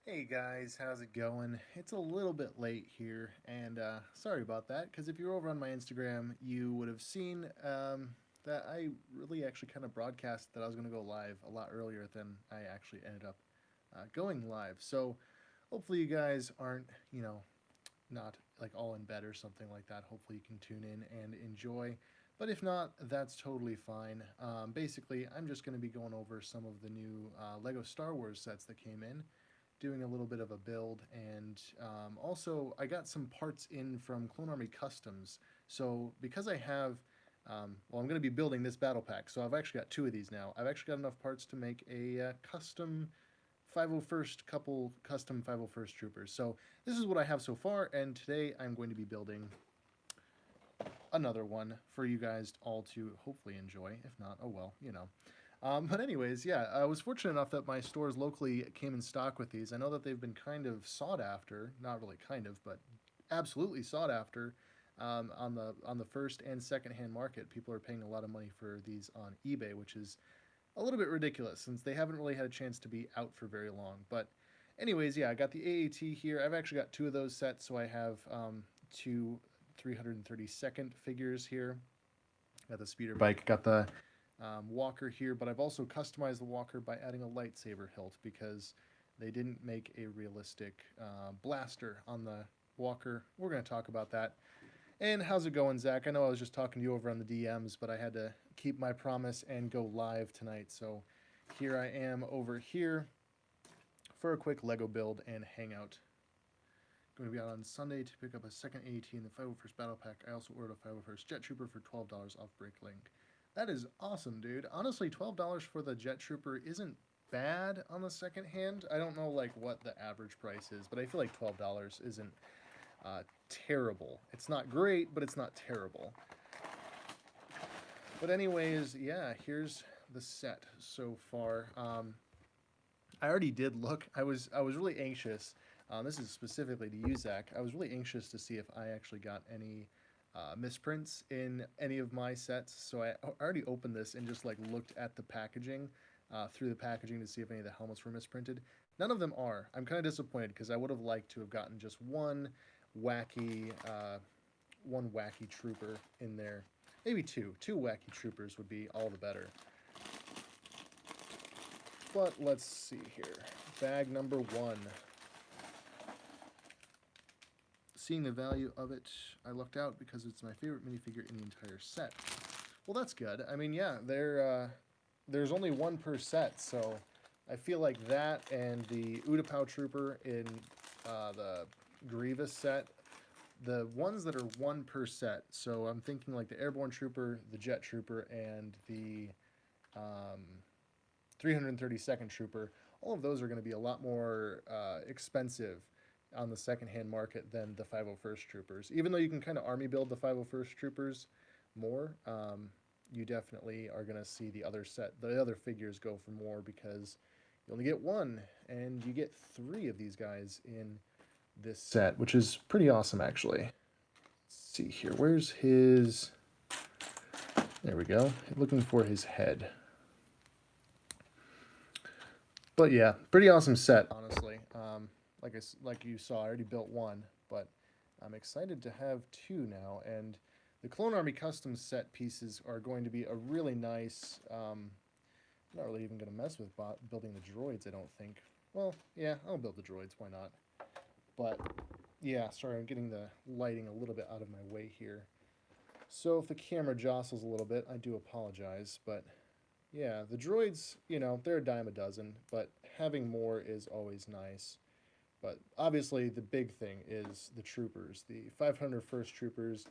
Hey guys, how's it going? It's a little bit late here, and sorry about that, because if you're over on my Instagram, you would have seen that I really actually kind of broadcast that I was going to go live a lot earlier than I actually ended up going live. So hopefully you guys aren't, not like all in bed or something like that. Hopefully you can tune in and enjoy. But if not, that's totally fine. Basically, I'm just going to be going over some of the new Lego Star Wars sets that came in, doing a little bit of a build, and also I got some parts in from Clone Army Customs. So because I have, well, I'm going to be building this battle pack, so I've actually got two of these now. I've actually got enough parts to make a custom 501st couple custom 501st troopers. So this is what I have so far, and today I'm going to be building another one for you guys all to hopefully enjoy. If not, oh well, you know. But anyways, yeah, I was fortunate enough that my stores locally came in stock with these. I know that they've been kind of sought after, not really kind of, but absolutely sought after on the first and second hand market. People are paying a lot of money for these on eBay, which is a little bit ridiculous since they haven't really had a chance to be out for very long. But anyways, yeah, I got the AAT here. I've actually got two of those sets, so I have two 332nd figures here. Got the speeder bike, got the walker here, but I've also customized the walker by adding a lightsaber hilt because they didn't make a realistic blaster on the walker. We're going to talk about that. And how's it going, Zach? I know I was just talking to you over on the DMs, but I had to keep my promise and go live tonight. So here I am over here for a quick Lego build and hangout. Going to be out on Sunday to pick up a second AT in the 501st Battle Pack. I also ordered a 501st Jet Trooper for $12 off Break Link. That is awesome, dude. Honestly, $12 for the Jet Trooper isn't bad on the second hand. I don't know like what the average price is, but I feel like $12 isn't terrible. It's not great, but it's not terrible. But anyways, yeah, here's the set so far. I already did look. I was really anxious. This is specifically to you, Zach. I was really anxious to see if I actually got any misprints in any of my sets. So I already opened this and just like looked at the packaging, through the packaging to see if any of the helmets were misprinted. None of them are. I'm kind of disappointed because I would have liked to have gotten just wacky, one wacky trooper in there. Maybe two. Two wacky troopers would be all the better. But let's see here. Bag number one. Seeing the value of it, I lucked out because it's my favorite minifigure in the entire set. Well, that's good. I mean, yeah, there's only one per set, so I feel like that and the Utapau Trooper in the Grievous set, the ones that are one per set. So I'm thinking like the Airborne Trooper, the Jet Trooper, and the um, 332nd Trooper. All of those are going to be a lot more expensive on the secondhand market than the 501st Troopers. Even though you can kind of army build the 501st Troopers more, you definitely are going to see the other figures go for more because you only get one, and you get three of these guys in this set, which is pretty awesome actually. Let's see here. Where's his? There we go. Looking for his head. But yeah, pretty awesome set, honestly. Like you saw, I already built one, but I'm excited to have two now. And the Clone Army custom set pieces are going to be a really nice. I'm not really even going to mess with building the droids. I don't think. Well, yeah, I'll build the droids. Why not? But yeah, sorry, I'm getting the lighting a little bit out of my way here. So if the camera jostles a little bit, I do apologize. But yeah, the droids, they're a dime a dozen, but having more is always nice. But obviously, the big thing is the troopers, the 501st troopers,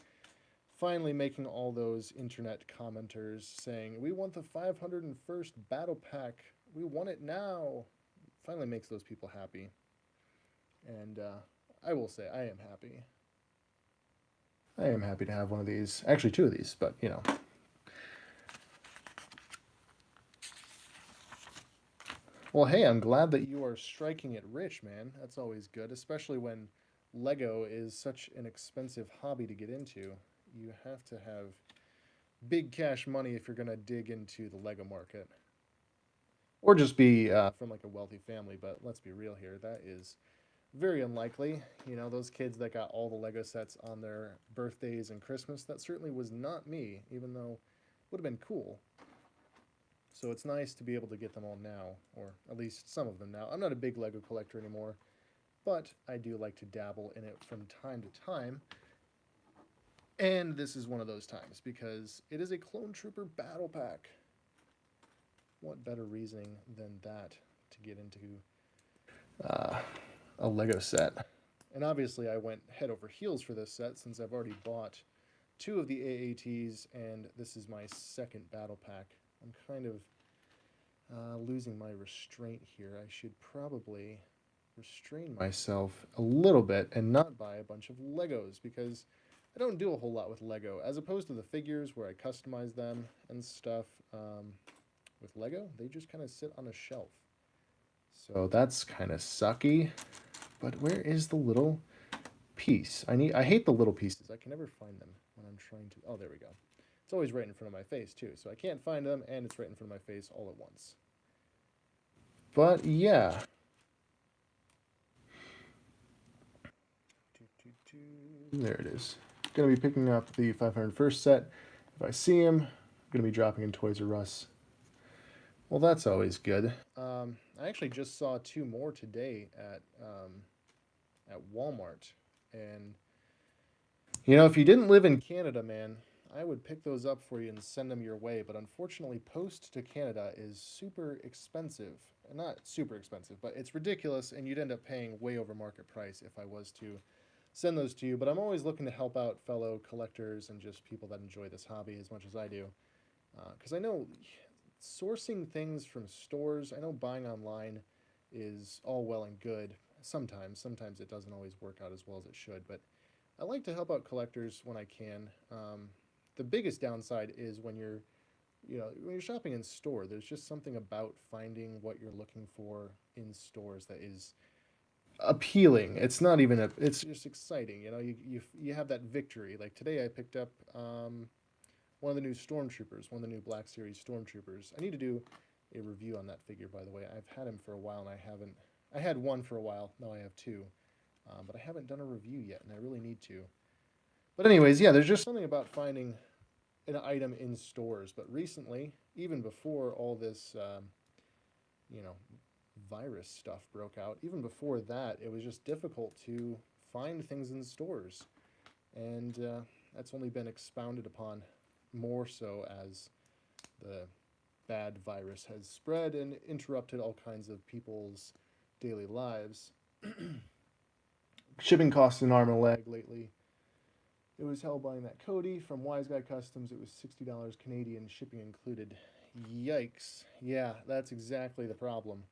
finally making all those internet commenters saying, "We want the 501st Battle Pack. We want it now." Finally makes those people happy. And I will say, I am happy. I am happy to have one of these. Actually, two of these, but Well, hey, I'm glad that you are striking it rich, man. That's always good, especially when Lego is such an expensive hobby to get into. You have to have big cash money if you're going to dig into the Lego market. or just be from like a wealthy family. But let's be real here, that is very unlikely. You know, those kids that got all the Lego sets on their birthdays and Christmas, that certainly was not me, even though it would have been cool. So it's nice to be able to get them all now, or at least some of them now. I'm not a big Lego collector anymore, but I do like to dabble in it from time to time. And this is one of those times because it is a Clone Trooper Battle Pack. What better reasoning than that to get into uh, a Lego set? And obviously, I went head over heels for this set since I've already bought two of the AATs, and this is my second Battle Pack. I'm kind of losing my restraint here. I should probably restrain myself a little bit and not buy a bunch of Legos because I don't do a whole lot with Lego. As opposed to the figures where I customize them and stuff, with Lego, they just kind of sit on a shelf. So that's kind of sucky. But where is the little piece? I hate the little pieces. I can never find them when I'm trying to. Oh, there we go. It's always right in front of my face too, so I can't find them, and it's right in front of my face all at once. But yeah. There it is. Gonna be picking up the 501st set. If I see him, I'm gonna be dropping in Toys R Us. Well, that's always good. I actually just saw two more today at Walmart, and you know, if you didn't live in Canada, man, I would pick those up for you and send them your way. But unfortunately, post to Canada is super expensive. Not super expensive, but it's ridiculous, and you'd end up paying way over market price if I was to send those to you. But I'm always looking to help out fellow collectors and just people that enjoy this hobby as much as I do. Because I know sourcing things from stores, I know buying online is all well and good. Sometimes it doesn't always work out as well as it should. But I like to help out collectors when I can. The biggest downside is when you're shopping in store. There's just something about finding what you're looking for in stores that is appealing. It's not even a. It's just exciting. You know, you have that victory. Like today, I picked up one of the new Stormtroopers, one of the new Black Series Stormtroopers. I need to do a review on that figure, by the way. I've had him for a while, and I haven't. I had one for a while. Now I have two, but I haven't done a review yet, and I really need to. But anyways, yeah, there's just something about finding an item in stores. But recently, even before all this, you know, virus stuff broke out, even before that, it was just difficult to find things in stores, and that's only been expounded upon more so as the bad virus has spread and interrupted all kinds of people's daily lives. Shipping costs an arm and a leg lately. It was hell buying that Cody from Wise Guy Customs. It was $60 Canadian, shipping included. Yikes. Yeah, that's exactly the problem.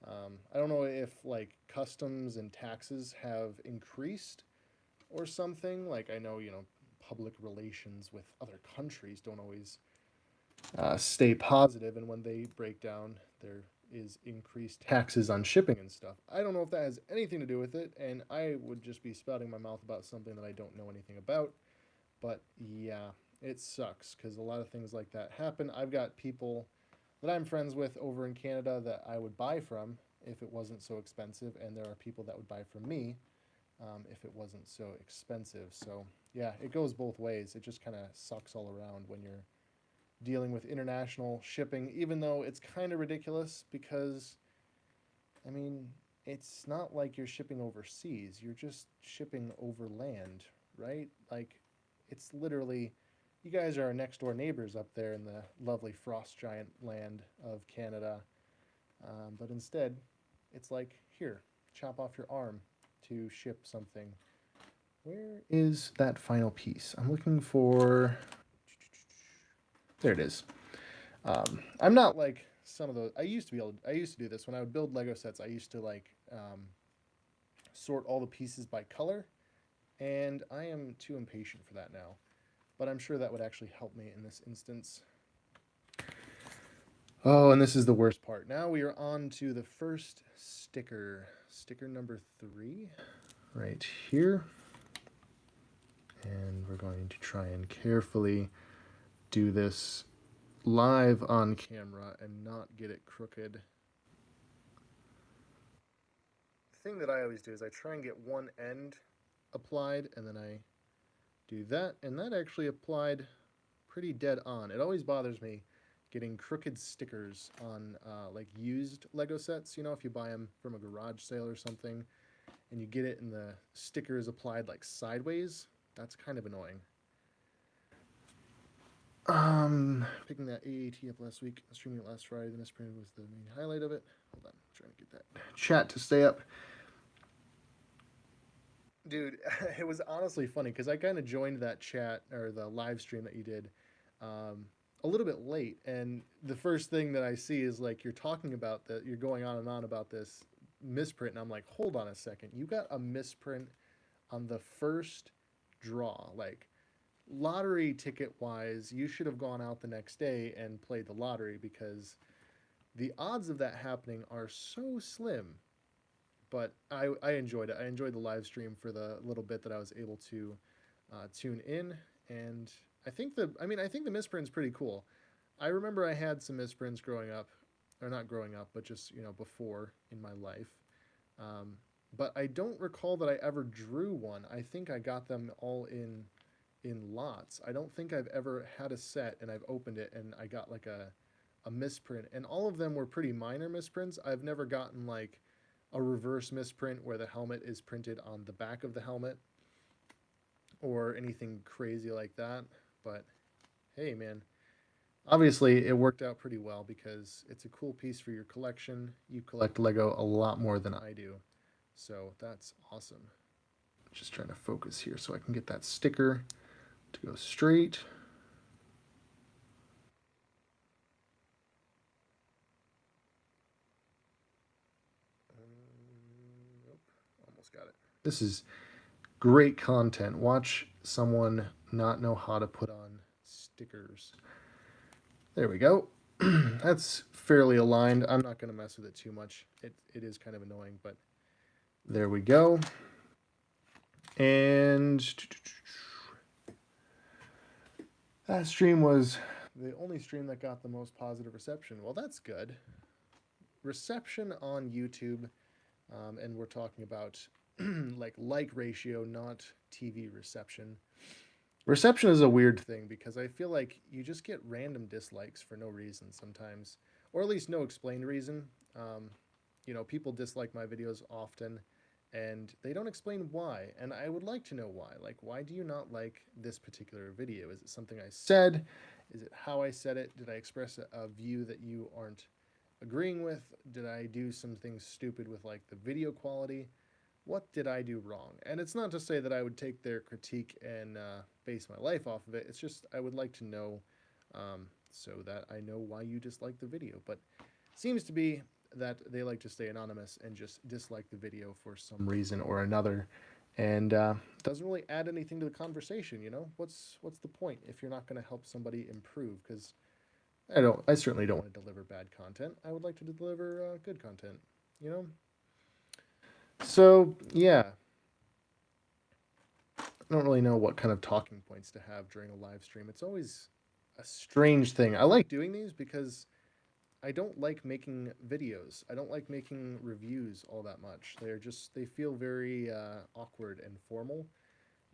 I don't know if like customs and taxes have increased or something. Like I know, you know, public relations with other countries don't always stay positive, and when they break down, there is increased taxes on shipping and stuff. I don't know if that has anything to do with it, and I would just be spouting my mouth about something that I don't know anything about. But yeah, it sucks because a lot of things like that happen. I've got people that I'm friends with over in Canada that I would buy from if it wasn't so expensive, and there are people that would buy from me if it wasn't so expensive. So yeah, it goes both ways. It just kind of sucks all around when you're dealing with international shipping, even though it's kind of ridiculous because, I mean, it's not like you're shipping overseas. You're just shipping over land, right? Like, it's literally, you guys are our next door neighbors up there in the lovely frost giant land of Canada. But instead, it's like, here, chop off your arm to ship something. Where is that final piece? I'm looking for. There it is. I'm not like some of those. I used to do this when I would build Lego sets. I used to like sort all the pieces by color, and I am too impatient for that now. But I'm sure that would actually help me in this instance. Oh, and this is the worst part. Now we are on to the first sticker. Sticker number 3, right here. And we're going to try and carefully do this live on camera and not get it crooked. The thing that I always do is I try and get one end applied, and then I do that, and that actually applied pretty dead on. It always bothers me getting crooked stickers on like used Lego sets. You know, if you buy them from a garage sale or something, and you get it and the sticker is applied like sideways, that's kind of annoying. Picking that AAT up last week, streaming it last Friday. The misprint was the main highlight of it. Hold on, I'm trying to get that chat to stay up. Dude, it was honestly funny because I kind of joined that chat or the live stream that you did a little bit late, and the first thing that I see is like you're talking about that, you're going on and on about this misprint, and I'm like, hold on a second, you got a misprint on the first draw, like lottery ticket wise, you should have gone out the next day and played the lottery because the odds of that happening are so slim. But I enjoyed it. I enjoyed the live stream for the little bit that I was able to tune in, and I think the misprint's pretty cool. I remember I had some misprints growing up, or not growing up, but just before in my life. Um, but I don't recall that I ever drew one. I think I got them all in lots. I don't think I've ever had a set and I've opened it and I got like a misprint, and all of them were pretty minor misprints. I've never gotten like a reverse misprint where the helmet is printed on the back of the helmet or anything crazy like that. But hey, man, obviously it worked out pretty well because it's a cool piece for your collection. You collect Lego a lot more than I do, so that's awesome. Just trying to focus here so I can get that sticker to go straight. Nope, almost got it. This is great content. Watch someone not know how to put on stickers. There we go. That's fairly aligned. I'm not going to mess with it too much. It is kind of annoying, but there we go. And that stream was the only stream that got the most positive reception. Well, that's good. Reception on YouTube, and we're talking about like ratio, not TV reception. Reception is a weird thing because I feel like you just get random dislikes for no reason sometimes, or at least no explained reason. Um, people dislike my videos often, and they don't explain why. And I would like to know why. Like, why do you not like this particular video? Is it something I said? Is it how I said it? Did I express a view that you aren't agreeing with? Did I do some things stupid with like the video quality? What did I do wrong? And it's not to say that I would take their critique and base my life off of it. It's just I would like to know so that I know why you dislike the video. But it seems to be that they like to stay anonymous and just dislike the video for some reason or another, and doesn't really add anything to the conversation. What's the point if you're not going to help somebody improve? Because I certainly don't want to deliver bad content. I would like to deliver good content. You know. So yeah, I don't really know what kind of talking points to have during a live stream. It's always a strange thing. I like doing these because I don't like making videos. I don't like making reviews all that much. They feel very awkward and formal,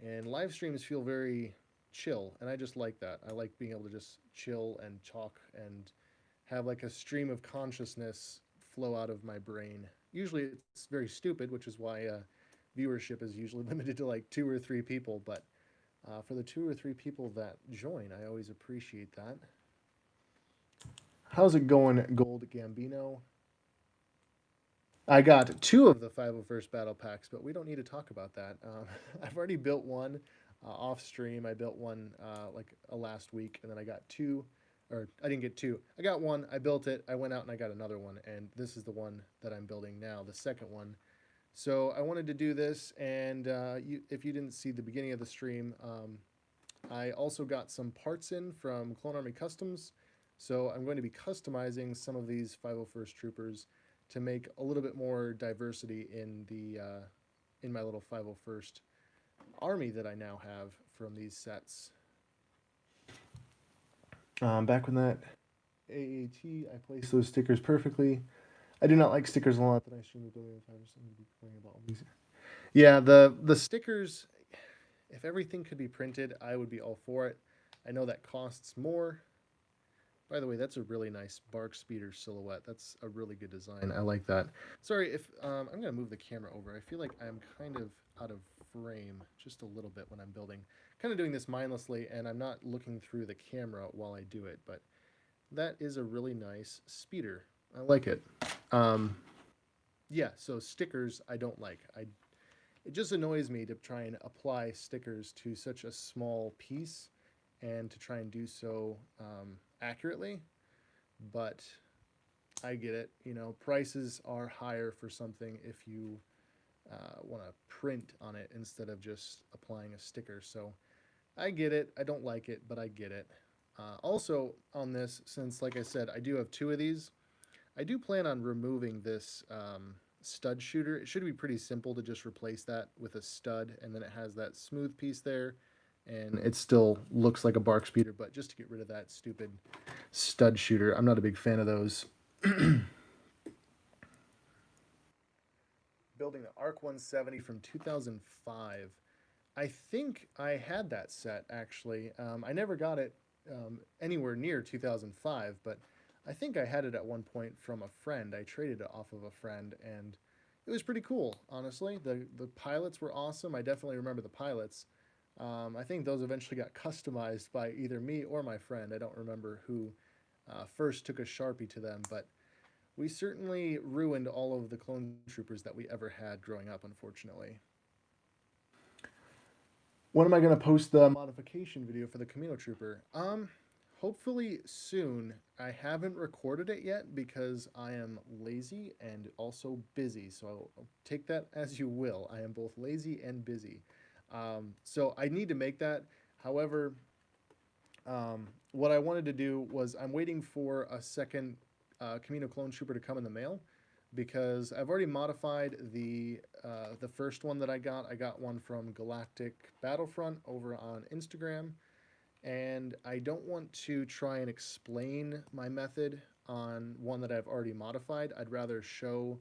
and live streams feel very chill, and I just like that. I like being able to just chill and talk and have like a stream of consciousness flow out of my brain. Usually it's very stupid, which is why viewership is usually limited to like 2 or 3 people. But for the 2 or 3 people that join, I always appreciate that. How's it going, Gold Gambino? I got 2 of the 501st battle packs, but we don't need to talk about that. I've already built one off stream. I built one like last week, and then I got 2, or I didn't get 2. I got 1. I built it. I went out and I got another one, and this is the one that I'm building now, the second one. So I wanted to do this, and if you didn't see the beginning of the stream, I also got some parts in from Clone Army Customs. So I'm going to be customizing some of these 501st Troopers to make a little bit more diversity in my little 501st army that I now have from these sets. Back when that AAT, I place those stickers perfectly. I do not like stickers a lot, but I stream with Billy 5 or something to be playing about all these. Yeah, the stickers, if everything could be printed, I would be all for it. I know that costs more. By the way, that's a really nice Bark Speeder silhouette. That's a really good design. I like that. Sorry if I'm going to move the camera over. I feel like I'm kind of out of frame just a little bit when I'm building. Kind of doing this mindlessly, and I'm not looking through the camera while I do it, but that is a really nice speeder. I like it. Um, yeah, so stickers I don't like. It just annoys me to try and apply stickers to such a small piece and to try and do so accurately. But I get it. You know, prices are higher for something if you want to print on it instead of just applying a sticker. So I get it. I don't like it, but I get it. Also, on this, since like I said, I do have two of these, I do plan on removing this stud shooter. It should be pretty simple to just replace that with a stud, and then it has that smooth piece there, and it still looks like a bark speeder, but just to get rid of that stupid stud shooter. I'm not a big fan of those. Building the Arc 170 from 2005. I think I had that set actually. I never got it anywhere near 2005, but I think I had it at one point from a friend. I traded it off of a friend, and it was pretty cool. Honestly, the pilots were awesome. I definitely remember the pilots. I think those eventually got customized by either me or my friend. I don't remember who first took a Sharpie to them, but we certainly ruined all of the clone troopers that we ever had growing up, unfortunately. When am I going to post the modification video for the Camino Trooper? Hopefully soon. I haven't recorded it yet because I am lazy and also busy. So I'll take that as you will. I am both lazy and busy. So I need to make that. However, what I wanted to do was I'm waiting for a second Camino Clone Trooper to come in the mail because I've already modified the first one that I got. I got one from Galactic Battlefront over on Instagram, and I don't want to try and explain my method on one that I've already modified. I'd rather show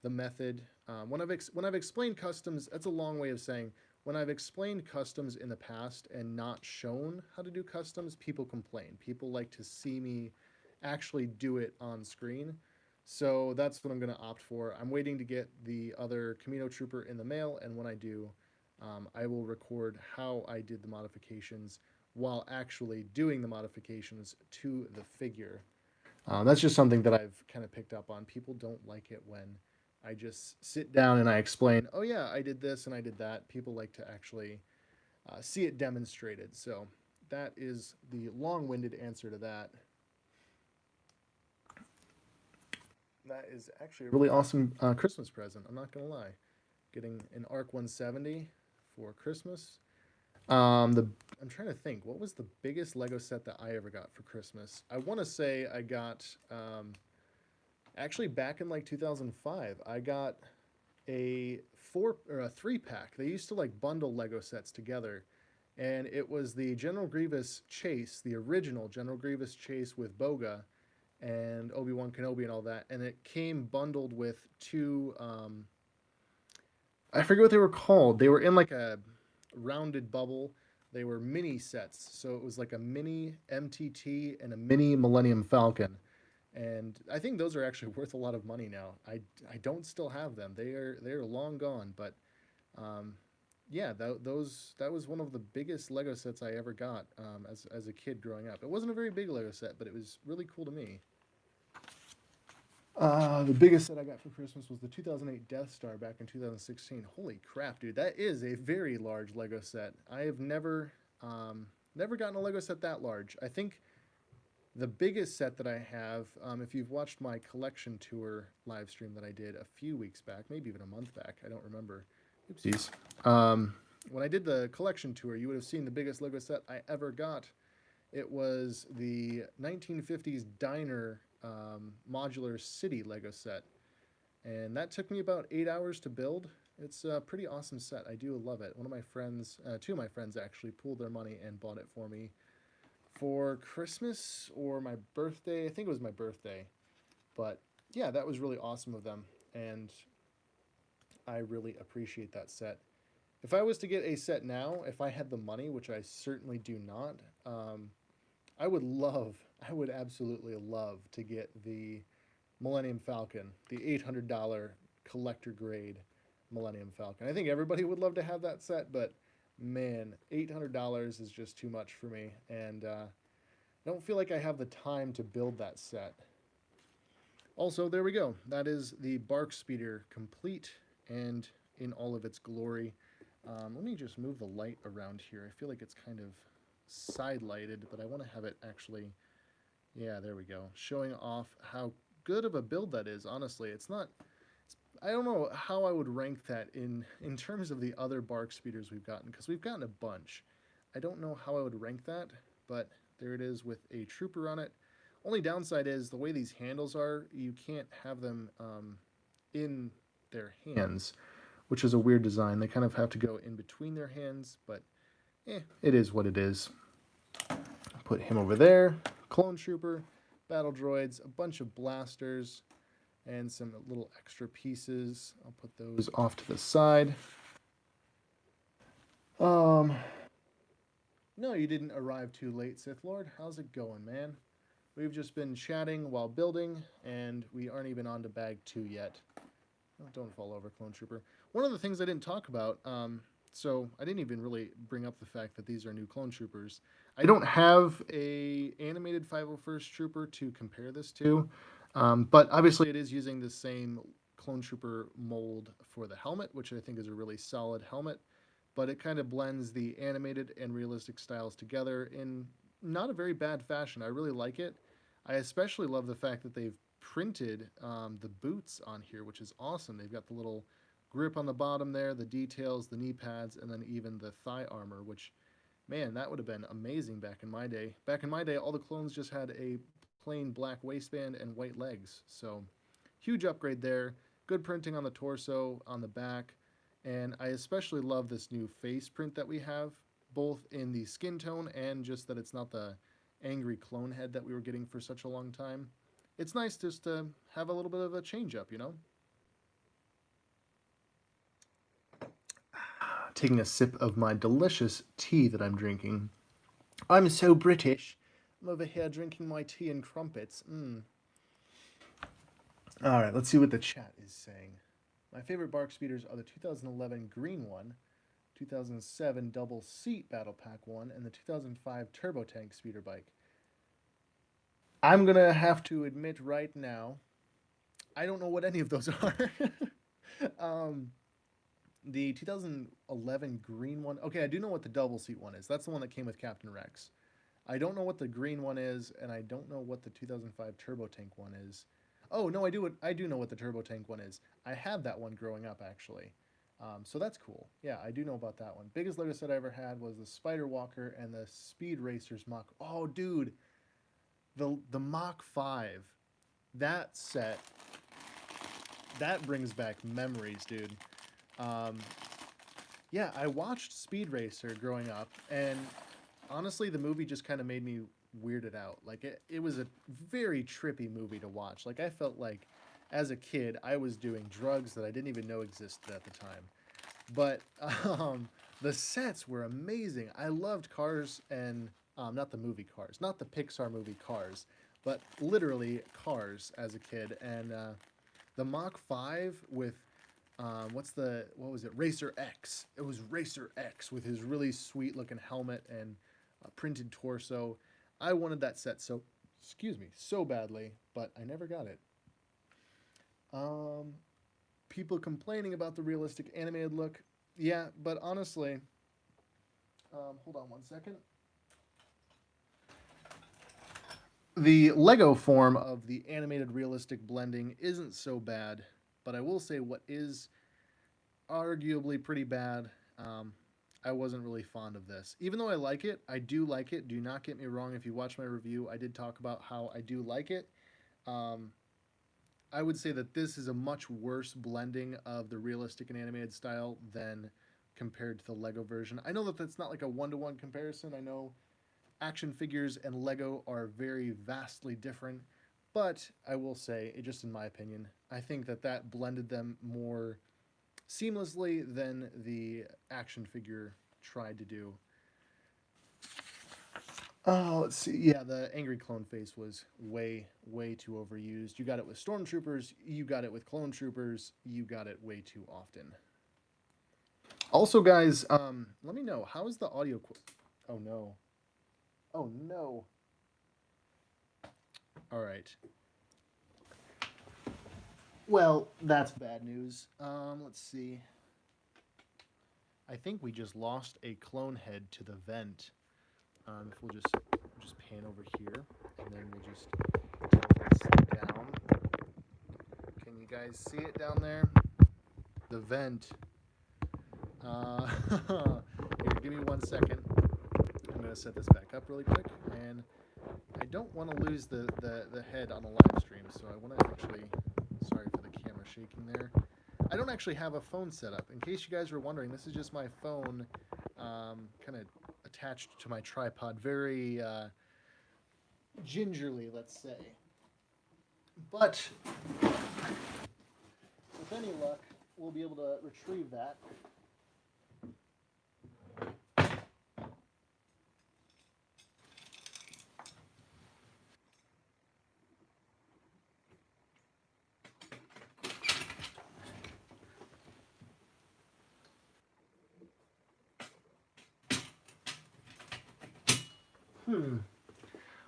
the method. When I've explained customs, that's a long way of saying when I've explained customs in the past and not shown how to do customs, people complain. People like to see me actually do it on screen. So that's what I'm going to opt for. I'm waiting to get the other Camino Trooper in the mail, and when I do, I will record how I did the modifications while actually doing the modifications to the figure. That's just something that I've kind of picked up on. People don't like it when I just sit down and I explain, oh yeah, I did this and I did that. People like to actually see it demonstrated. So that is the long-winded answer to that. That is actually a really awesome Christmas present. I'm not gonna lie, getting an Arc 170 for Christmas. I'm trying to think. What was the biggest Lego set that I ever got for Christmas? I want to say I got actually back in like 2005. I got a 3 pack. They used to like bundle Lego sets together, and it was the General Grievous chase, the original General Grievous chase with Boga and Obi-Wan Kenobi and all that, and it came bundled with two. I forget what they were called. They were in like a rounded bubble. They were mini sets, so it was like a mini MTT and a mini Millennium Falcon, and I think those are actually worth a lot of money now. I don't still have them. They are long gone, but yeah, that was one of the biggest Lego sets I ever got as a kid growing up. It wasn't a very big Lego set, but it was really cool to me. The biggest set I got for Christmas was the 2008 Death Star back in 2016. Holy crap, dude! That is a very large Lego set. I have never gotten a Lego set that large. I think the biggest set that I have, if you've watched my collection tour live stream that I did a few weeks back, maybe even a month back, I don't remember. Oopsies. When I did the collection tour, you would have seen the biggest Lego set I ever got. It was the 1950s diner modular city Lego set, and that took me about 8 hours to build. It's a pretty awesome set. I do love it. One of my friends, two of my friends actually, pooled their money and bought it for me for Christmas or my birthday. I think it was my birthday. But yeah, that was really awesome of them. And I really appreciate that set. If I was to get a set now, if I had the money, which I certainly do not, I would love, I would absolutely love to get the Millennium Falcon, the $800 collector grade Millennium Falcon. I think everybody would love to have that set, but man, $800 is just too much for me, and I don't feel like I have the time to build that set. Also, there we go. That is the Bark Speeder complete and in all of its glory. Let me just move the light around here. I feel like it's kind of side lighted, but I want to have it actually, yeah, there we go, showing off how good of a build that is. Honestly, it's not, I don't know how I would rank that in terms of the other Bark Speeders we've gotten, because we've gotten a bunch. I don't know how I would rank that, but there it is with a trooper on it. Only downside is the way these handles are, you can't have them in their hands, which is a weird design. They kind of have to go in between their hands, but it is what it is. Put him over there. Clone Trooper, battle droids, a bunch of blasters, and some little extra pieces. I'll put those off to the side. No, you didn't arrive too late, Sith Lord. How's it going, man? We've just been chatting while building, and we aren't even on to bag 2 yet. Oh, don't fall over, Clone Trooper. One of the things I didn't talk about, so I didn't even really bring up the fact that these are new Clone Troopers. I don't have a animated 501st Trooper to compare this to, but obviously it is using the same Clone Trooper mold for the helmet, which I think is a really solid helmet, but it kind of blends the animated and realistic styles together in not a very bad fashion. I really like it. I especially love the fact that they've printed the boots on here, which is awesome. They've got the little grip on the bottom there, the details, the knee pads, and then even the thigh armor, which, man, that would have been amazing back in my day. Back in my day, all the clones just had a plain black waistband and white legs. So huge upgrade there. Good printing on the torso, on the back, and I especially love this new face print that we have, both in the skin tone and just that it's not the angry clone head that we were getting for such a long time. It's nice just to have a little bit of a change up, you know? Taking a sip of my delicious tea that I'm drinking. I'm so British. I'm over here drinking my tea and crumpets. All right, let's see what the chat is saying. My favorite Bark Speeders are the 2011 green one, 2007 double seat Battlepack one, and the 2005 Turbo Tank speeder bike. I'm going to have to admit right now, I don't know what any of those are. The 2011 green one, okay, I do know what the double seat one is. That's the one that came with Captain Rex. I don't know what the green one is, and I don't know what the 2005 Turbo Tank one is. Oh, no, I do know what the Turbo Tank one is. I had that one growing up, actually. So that's cool. Yeah, I do know about that one. Biggest Lego set I ever had was the Spider Walker and the Speed Racers Mach. Oh, dude, the Mach 5. That set, that brings back memories, dude. Yeah, I watched Speed Racer growing up, and honestly, the movie just kind of made me weirded out. Like, it was a very trippy movie to watch. Like, I felt like, as a kid, I was doing drugs that I didn't even know existed at the time. But the sets were amazing. I loved Cars and, not the movie Cars, not the Pixar movie Cars, but literally Cars as a kid. And the Mach 5 with what was it? Racer X. It was Racer X with his really sweet looking helmet and printed torso. I wanted that set so badly, but I never got it. People complaining about the realistic animated look. Yeah, but honestly, hold on one second. The Lego form of the animated realistic blending isn't so bad, but I will say what is arguably pretty bad. I wasn't really fond of this. Even though I like it, I do like it. Do not get me wrong. If you watch my review, I did talk about how I do like it. I would say that this is a much worse blending of the realistic and animated style than compared to the Lego version. I know that that's not like a one-to-one comparison. I know action figures and Lego are very vastly different, but I will say, just in my opinion, I think that that blended them more seamlessly than the action figure tried to do. Let's see. Yeah, the angry clone face was way too overused. You got it with Stormtroopers, you got it with Clone Troopers, you got it way too often. Also, guys, let me know, how is the audio? Oh no! Oh no! All right. Well, that's bad news. Let's see. I think we just lost a clone head to the vent. If we'll just pan over here, and then we'll just tilt this down. Can you guys see it down there? The vent. Here, give me 1 second. I'm gonna set this back up really quick, and I don't want to lose the head on the live stream, so I want to actually. Sorry for the camera shaking there. I don't actually have a phone set up. In case you guys were wondering, this is just my phone, kind of attached to my tripod, very gingerly, let's say. But with any luck, we'll be able to retrieve that.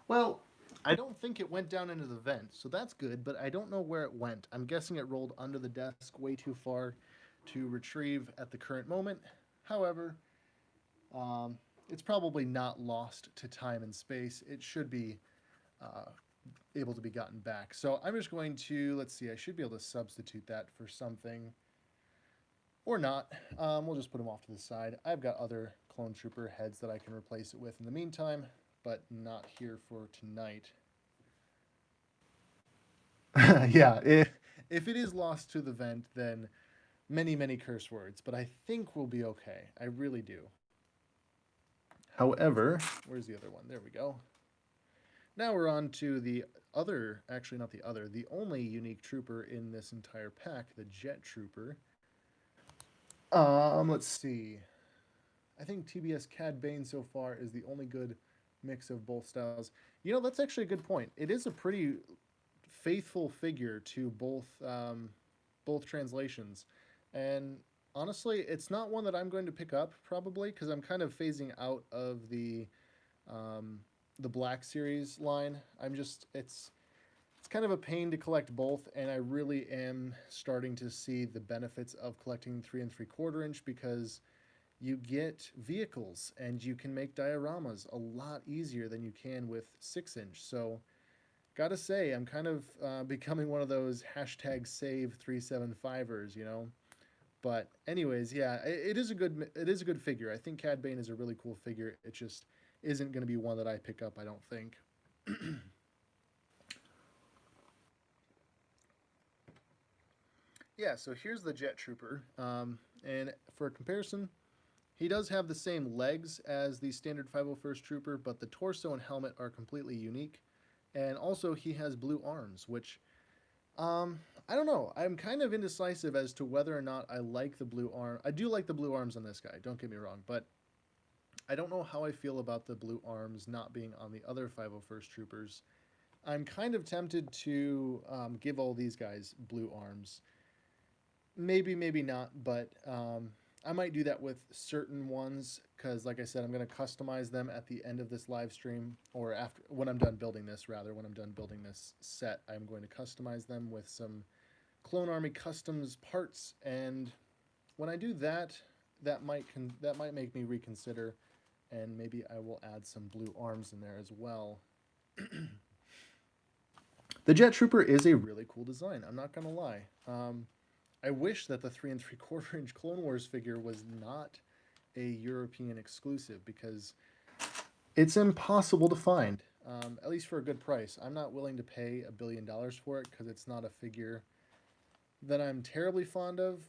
Well, I don't think it went down into the vent, so that's good, but I don't know where it went. I'm guessing it rolled under the desk way too far to retrieve at the current moment. However, it's probably not lost to time and space. It should be able to be gotten back. So I'm just going to, let's see, I should be able to substitute that for something. Or not. We'll just put them off to the side. I've got other Clone Trooper heads that I can replace it with in the meantime, but not here for tonight. Yeah, if it is lost to the vent, then many curse words, but I think we'll be okay. I really do. However, where's the other one? There we go. Now we're on to the other, actually not the other, the only unique trooper in this entire pack, the Jet Trooper. Let's see. I think TBS Cad Bane so far is the only good mix of both styles. You know, that's actually a good point. It is a pretty faithful figure to both translations. And honestly, it's not one that I'm going to pick up probably because I'm kind of phasing out of the Black Series line. It's kind of a pain to collect both, and I really am starting to see the benefits of collecting 3 3/4 inch because you get vehicles and you can make dioramas a lot easier than you can with 6 inch. So gotta say, I'm kind of becoming one of those hashtag save 375ers, you know. But anyways, yeah, it is a good figure. I think Cad Bane is a really cool figure. It just isn't going to be one that I pick up, I don't think. Yeah, so here's the Jet Trooper, and for comparison, he does have the same legs as the standard 501st Trooper, but the torso and helmet are completely unique, and also he has blue arms, which, I don't know, I'm kind of indecisive as to whether or not I like the blue arm. I do like the blue arms on this guy, don't get me wrong, but I don't know how I feel about the blue arms not being on the other 501st Troopers. I'm kind of tempted to give all these guys blue arms. Maybe not, but I might do that with certain ones because, like I said, I'm going to customize them at the end of this live stream, or after when I'm done building this. Rather, when I'm done building this set, I'm going to customize them with some Clone Army Customs parts, and when I do that, that might make me reconsider, and maybe I will add some blue arms in there as well. The Jet Trooper is a really cool design. I'm not going to lie. I wish that the 3 3/4 inch Clone Wars figure was not a European exclusive because it's impossible to find, at least for a good price. I'm not willing to pay $1 billion for it because it's not a figure that I'm terribly fond of.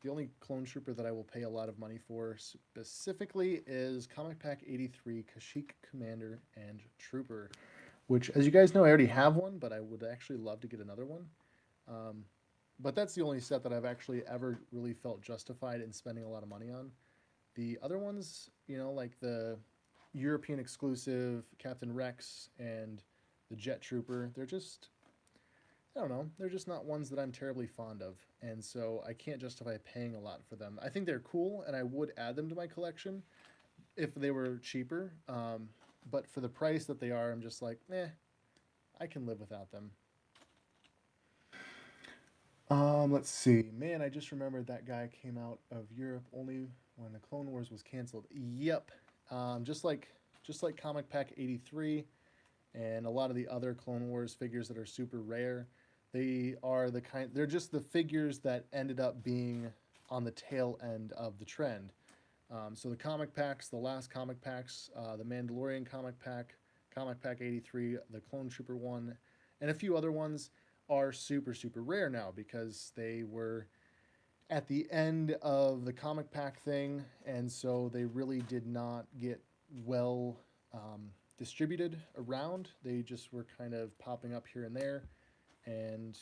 the only clone trooper that I will pay a lot of money for specifically is Comic Pack 83 Kashyyyk Commander and Trooper, which, as you guys know, I already have one, but I would actually love to get another one. Um, but that's the only set that I've actually ever really felt justified in spending a lot of money on. The other ones, like the European exclusive Captain Rex and the Jet Trooper, they're just, I don't know, they're just not ones that I'm terribly fond of. And so I can't justify paying a lot for them. I think they're cool and I would add them to my collection if they were cheaper. But for the price that they are, I'm just like, I can live without them. Let's see. Man, I just remembered that guy came out of Europe only when the Clone Wars was canceled. Yep. Just like Comic Pack 83 and a lot of the other Clone Wars figures that are super rare. They're just the figures that ended up being on the tail end of the trend. So the comic packs, the last comic packs, the Mandalorian comic pack, Comic Pack 83, the Clone Trooper one, and a few other ones are super, super rare now because they were at the end of the comic pack thing, and so they really did not get well distributed around. They just were kind of popping up here and there, and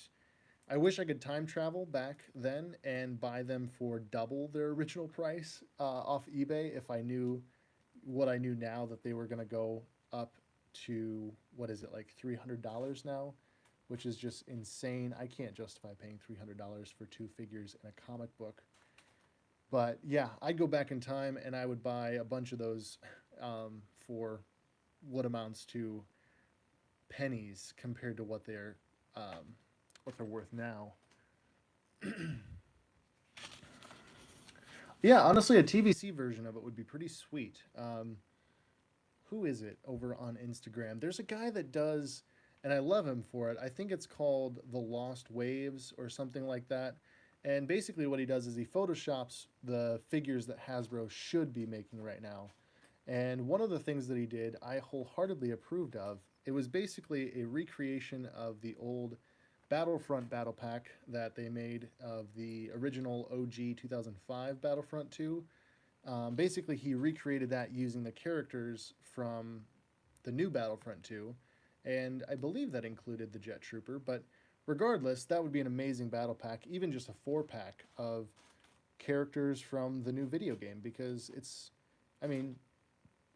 I wish I could time travel back then and buy them for double their original price off eBay if I knew what I knew now, that they were going to go up to, what is it, like $300 now, which is just insane. I can't justify paying $300 for two figures in a comic book. But yeah, I'd go back in time and I would buy a bunch of those for what amounts to pennies compared to what they're worth now. Yeah, honestly, a TVC version of it would be pretty sweet. Who is it over on Instagram? There's a guy that does, and I love him for it. I think it's called The Lost Waves or something like that. And basically what he does is he photoshops the figures that Hasbro should be making right now. And one of the things that he did, I wholeheartedly approved of. It was basically a recreation of the old Battlefront battle pack that they made of the original OG 2005 Battlefront 2. Basically, he recreated that using the characters from the new Battlefront 2, and I believe that included the Jet Trooper, but regardless, that would be an amazing battle pack, even just a 4-pack of characters from the new video game, because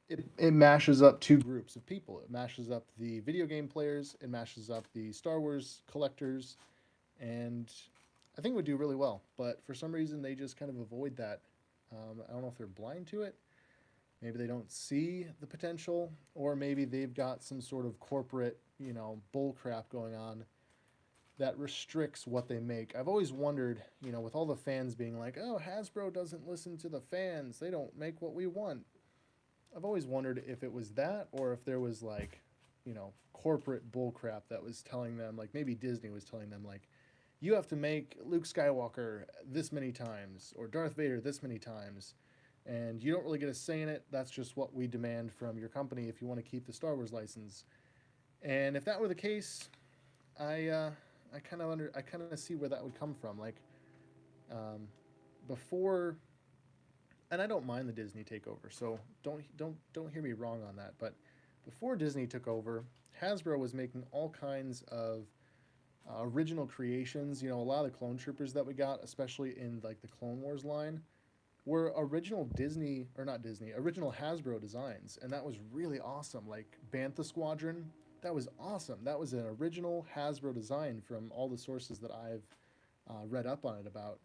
it mashes up two groups of people. It mashes up the video game players, it mashes up the Star Wars collectors, and I think it would do really well. But for some reason, they just kind of avoid that. I don't know if they're blind to it. Maybe they don't see the potential, or maybe they've got some sort of corporate, bull crap going on that restricts what they make. I've always wondered, with all the fans being like, oh, Hasbro doesn't listen to the fans, they don't make what we want. I've always wondered if it was that, or if there was corporate bullcrap that was telling them, like maybe Disney was telling them, like, you have to make Luke Skywalker this many times, or Darth Vader this many times, and you don't really get a say in it. That's just what we demand from your company if you want to keep the Star Wars license. And if that were the case, I kind of see where that would come from. Like, before. And I don't mind the Disney takeover, so don't hear me wrong on that. But before Disney took over, Hasbro was making all kinds of original creations. A lot of the clone troopers that we got, especially in like the Clone Wars line, were original original Hasbro designs, and that was really awesome. Like Bantha Squadron, that was awesome. That was an original Hasbro design from all the sources that I've read up on it about.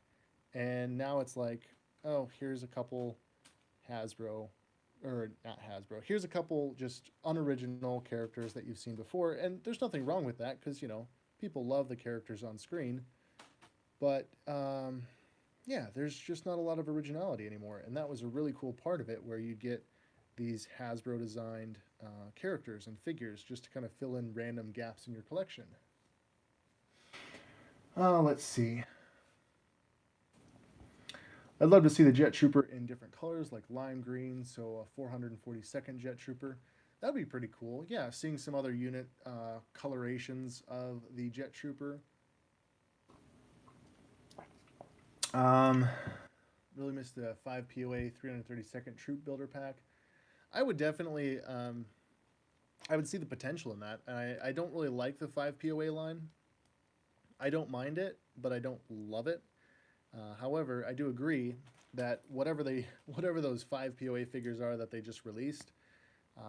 And now it's like, oh, here's a couple Hasbro, or not Hasbro. Here's a couple just unoriginal characters that you've seen before, and there's nothing wrong with that because people love the characters on screen. But yeah, there's just not a lot of originality anymore, and that was a really cool part of it, where you get these Hasbro designed characters and figures just to kind of fill in random gaps in your collection. Let's see. I'd love to see the Jet Trooper in different colors, like lime green, so a 442nd Jet Trooper. That'd be pretty cool. Yeah, seeing some other unit colorations of the Jet Trooper. Um, really missed the 5 POA 332nd Troop Builder pack. I would definitely, I would see the potential in that. I don't really like the 5 POA line. I don't mind it, but I don't love it. However, I do agree that whatever those 5 POA figures are that they just released,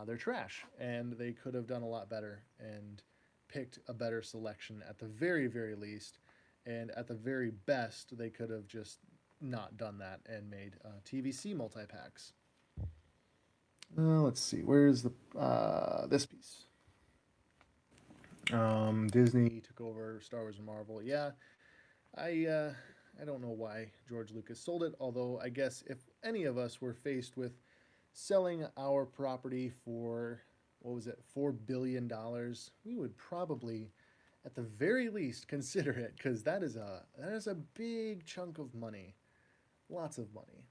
they're trash, and they could have done a lot better and picked a better selection at the very very least, and at the very best they could have just not done that and made TVC multi packs. Let's see, where's the this piece? Disney took over Star Wars and Marvel. Yeah, I uh, I don't know why George Lucas sold it. Although I guess if any of us were faced with selling our property for, what was it, $4 billion, we would probably, at the very least, consider it, because that is a big chunk of money, lots of money.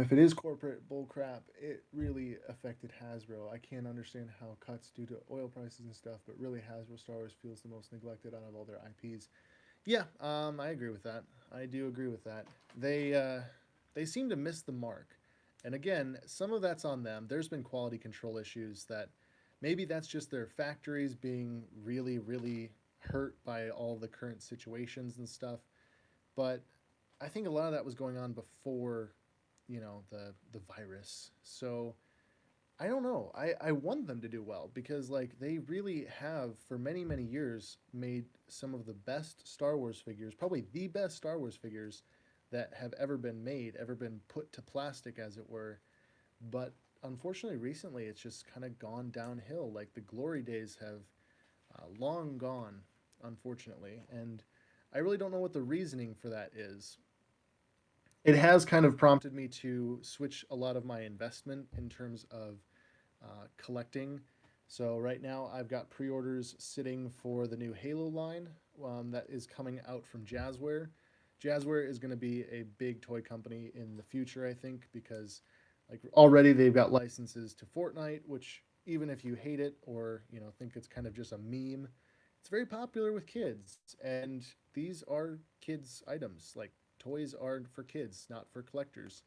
If it is corporate bullcrap, it really affected Hasbro. I can't understand how cuts due to oil prices and stuff, but really Hasbro Star Wars feels the most neglected out of all their IPs. Yeah, I agree with that. I do agree with that. They seem to miss the mark, and again, some of that's on them. There's been quality control issues that maybe that's just their factories being really really hurt by all the current situations and stuff. But I think a lot of that was going on before, the virus. So I don't know. I want them to do well because like they really have for many many years made some of the best Star Wars figures, probably the best Star Wars figures that have ever been made, ever been put to plastic as it were. But unfortunately recently it's just kind of gone downhill. Like the glory days have long gone, unfortunately, and I really don't know what the reasoning for that is. It has kind of prompted me to switch a lot of my investment in terms of collecting. So right now I've got pre-orders sitting for the new Halo line that is coming out from Jazzware. Jazzware is going to be a big toy company in the future, I think, because like already they've got licenses to Fortnite, which even if you hate it or think it's kind of just a meme, it's very popular with kids, and these are kids items. Like toys are for kids, not for collectors.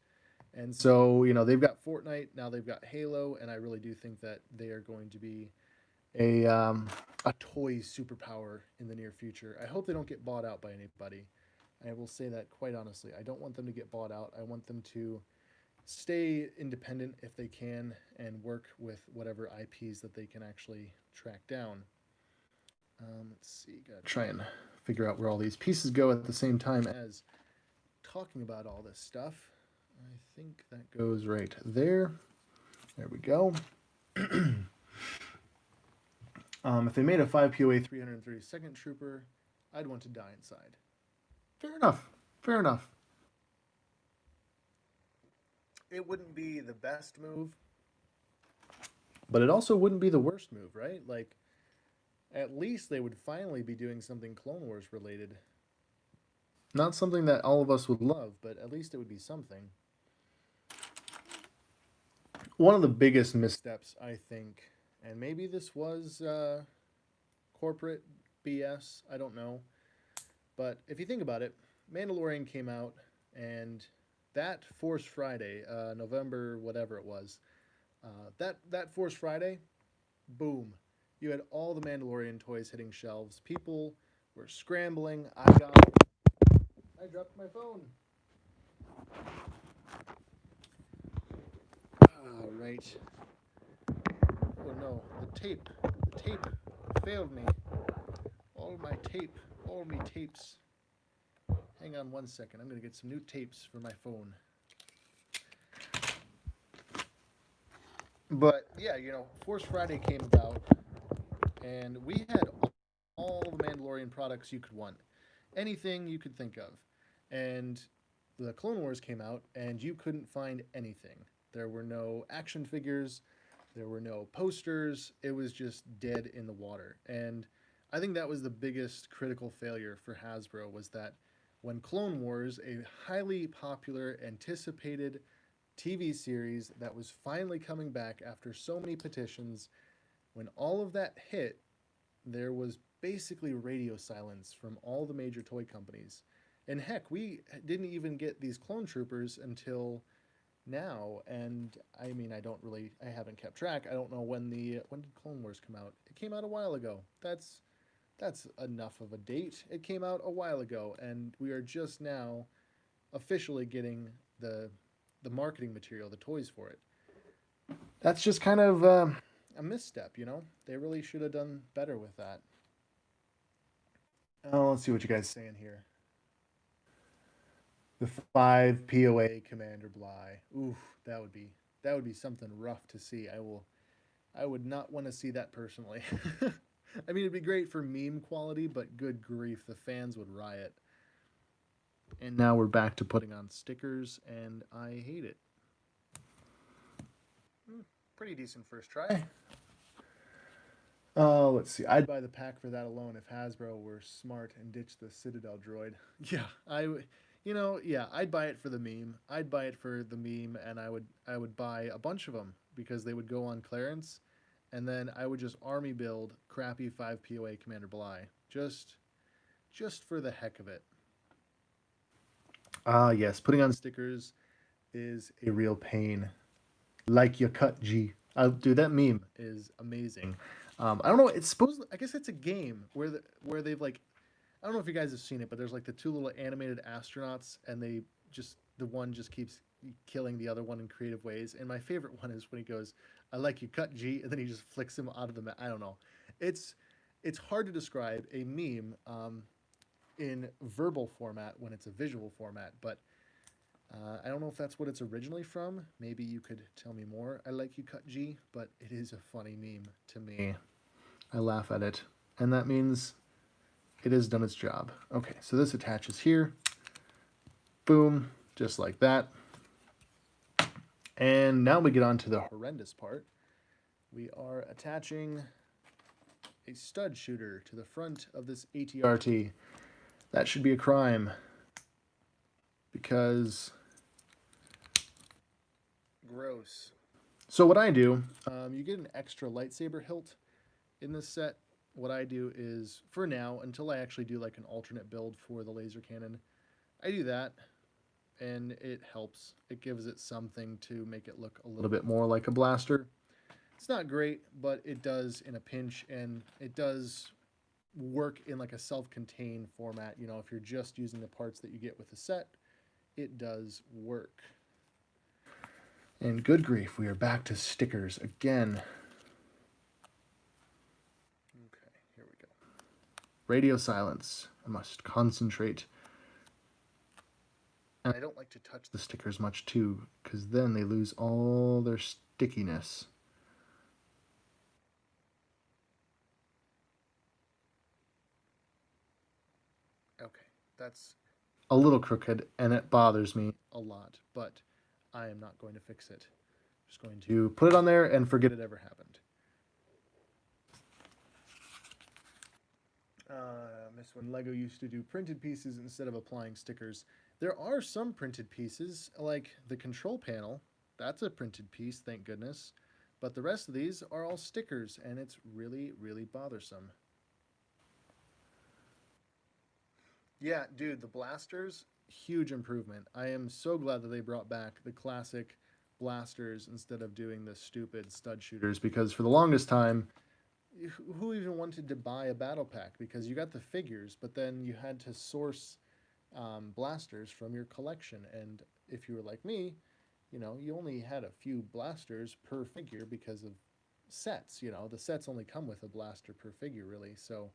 And so, they've got Fortnite, now they've got Halo, and I really do think that they are going to be a a toy superpower in the near future. I hope they don't get bought out by anybody. I will say that quite honestly. I don't want them to get bought out. I want them to stay independent if they can and work with whatever IPs that they can actually track down. Let's see, gotta try and figure out where all these pieces go at the same time as talking about all this stuff. I think that goes right there. There we go. If they made a 5 POA 332nd Trooper, I'd want to die inside. Fair enough. Fair enough. It wouldn't be the best move, but it also wouldn't be the worst move, right? Like, at least they would finally be doing something Clone Wars related. Not something that all of us would love, but at least it would be something. One of the biggest missteps, I think, and maybe this was corporate BS, I don't know, but if you think about it, Mandalorian came out, and that Force Friday, November whatever it was, that Force Friday, boom, you had all the Mandalorian toys hitting shelves. People were scrambling. I dropped my phone. All right. Oh no, the tape failed me. All my tape, all me tapes. Hang on one second. I'm gonna get some new tapes for my phone. But yeah, Force Friday came about, and we had all the Mandalorian products you could want, anything you could think of, and the Clone Wars came out, and you couldn't find anything. There were no action figures, there were no posters. It was just dead in the water, and I think that was the biggest critical failure for Hasbro was that when Clone Wars, a highly popular, anticipated TV series that was finally coming back after so many petitions, when all of that hit, there was basically radio silence from all the major toy companies. And heck, we didn't even get these clone troopers until now. And I mean, I haven't kept track. I don't know when did Clone Wars come out? It came out a while ago. That's enough of a date. It came out a while ago, and we are just now officially getting the marketing material, the toys for it. That's just kind of a misstep, you know. They really should have done better with that. Oh, let's see what you guys saying here. The five POA Commander Bly. Oof, that would be something rough to see. I would not want to see that personally. I mean, it'd be great for meme quality, but good grief, the fans would riot. And now we're back to putting on stickers, and I hate it. Pretty decent first try. Let's see. I'd buy the pack for that alone if Hasbro were smart and ditched the Citadel droid. Yeah, yeah, I'd buy it for the meme. I'd buy it for the meme, and I would buy a bunch of them because they would go on clearance, and then I would just army build crappy 5 POA Commander Bly just for the heck of it. Ah, yes, putting on stickers is a real pain. Like your cut G. Dude, that meme is amazing. I don't know. It's supposed. I guess it's a game where they've like. I don't know if you guys have seen it, but there's like the two little animated astronauts, and the one just keeps killing the other one in creative ways. And my favorite one is when he goes, "I like you cut G," and then he just flicks him out of the map. I don't know. It's it's hard to describe a meme in verbal format when it's a visual format, but I don't know if that's what it's originally from. Maybe you could tell me more. I like you cut G, but it is a funny meme to me. I laugh at it, and that means it has done its job. Okay, so this attaches here. Boom, just like that. And now we get on to the horrendous part. We are attaching a stud shooter to the front of this ATRT. That should be a crime because gross. So what I do, you get an extra lightsaber hilt in this set. What I do is, for now, until I actually do like an alternate build for the laser cannon, I do that, and it helps. It gives it something to make it look a little bit more like a blaster. It's not great, but it does in a pinch, and it does work in like a self-contained format. You know, if you're just using the parts that you get with the set, it does work. And good grief, we are back to stickers again. Okay, here we go. Radio silence. I must concentrate. And I don't like to touch the stickers much too, because then they lose all their stickiness. Okay, that's a little crooked, and it bothers me a lot, but I am not going to fix it. I'm just going to put it on there and forget it ever happened. Miss when Lego used to do printed pieces instead of applying stickers. There are some printed pieces, like the control panel. That's a printed piece, thank goodness. But the rest of these are all stickers, and it's really, really bothersome. Yeah, dude, the blasters, huge improvement. I am so glad that they brought back the classic blasters instead of doing the stupid stud shooters, because for the longest time, who even wanted to buy a battle pack? Because you got the figures, but then you had to source blasters from your collection. And if you were like me, you know, you only had a few blasters per figure because of sets. You know, the sets only come with a blaster per figure, really. So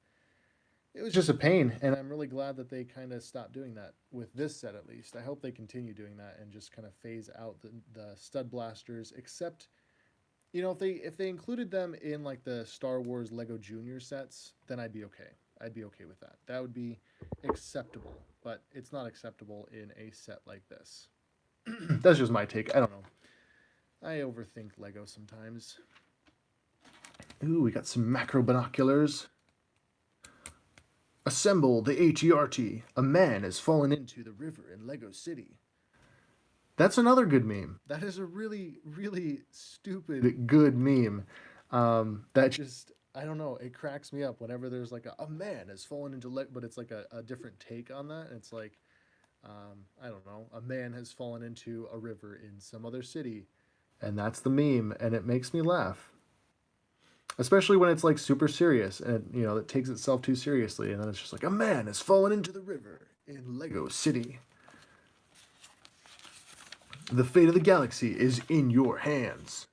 it was just a pain, and I'm really glad that they kind of stopped doing that with this set at least. I hope they continue doing that and just kind of phase out the stud blasters, except you know if they included them in like the Star Wars Lego Junior sets, then I'd be okay. I'd be okay with that. That would be acceptable, but it's not acceptable in a set like this. That's just my take. I don't know. I overthink Lego sometimes. Ooh, we got some macro binoculars. Assemble the ATRT. A man has fallen into the river in Lego City. That's another good meme. That is a really, really stupid good meme. That just, I don't know, it cracks me up whenever there's like a man has fallen into Lego, but it's like a different take on that. It's like, I don't know, a man has fallen into a river in some other city, and that's the meme, and it makes me laugh, especially when it's like super serious and it takes itself too seriously, and then it's just like a man has fallen into the river in Lego City. The fate of the galaxy is in your hands.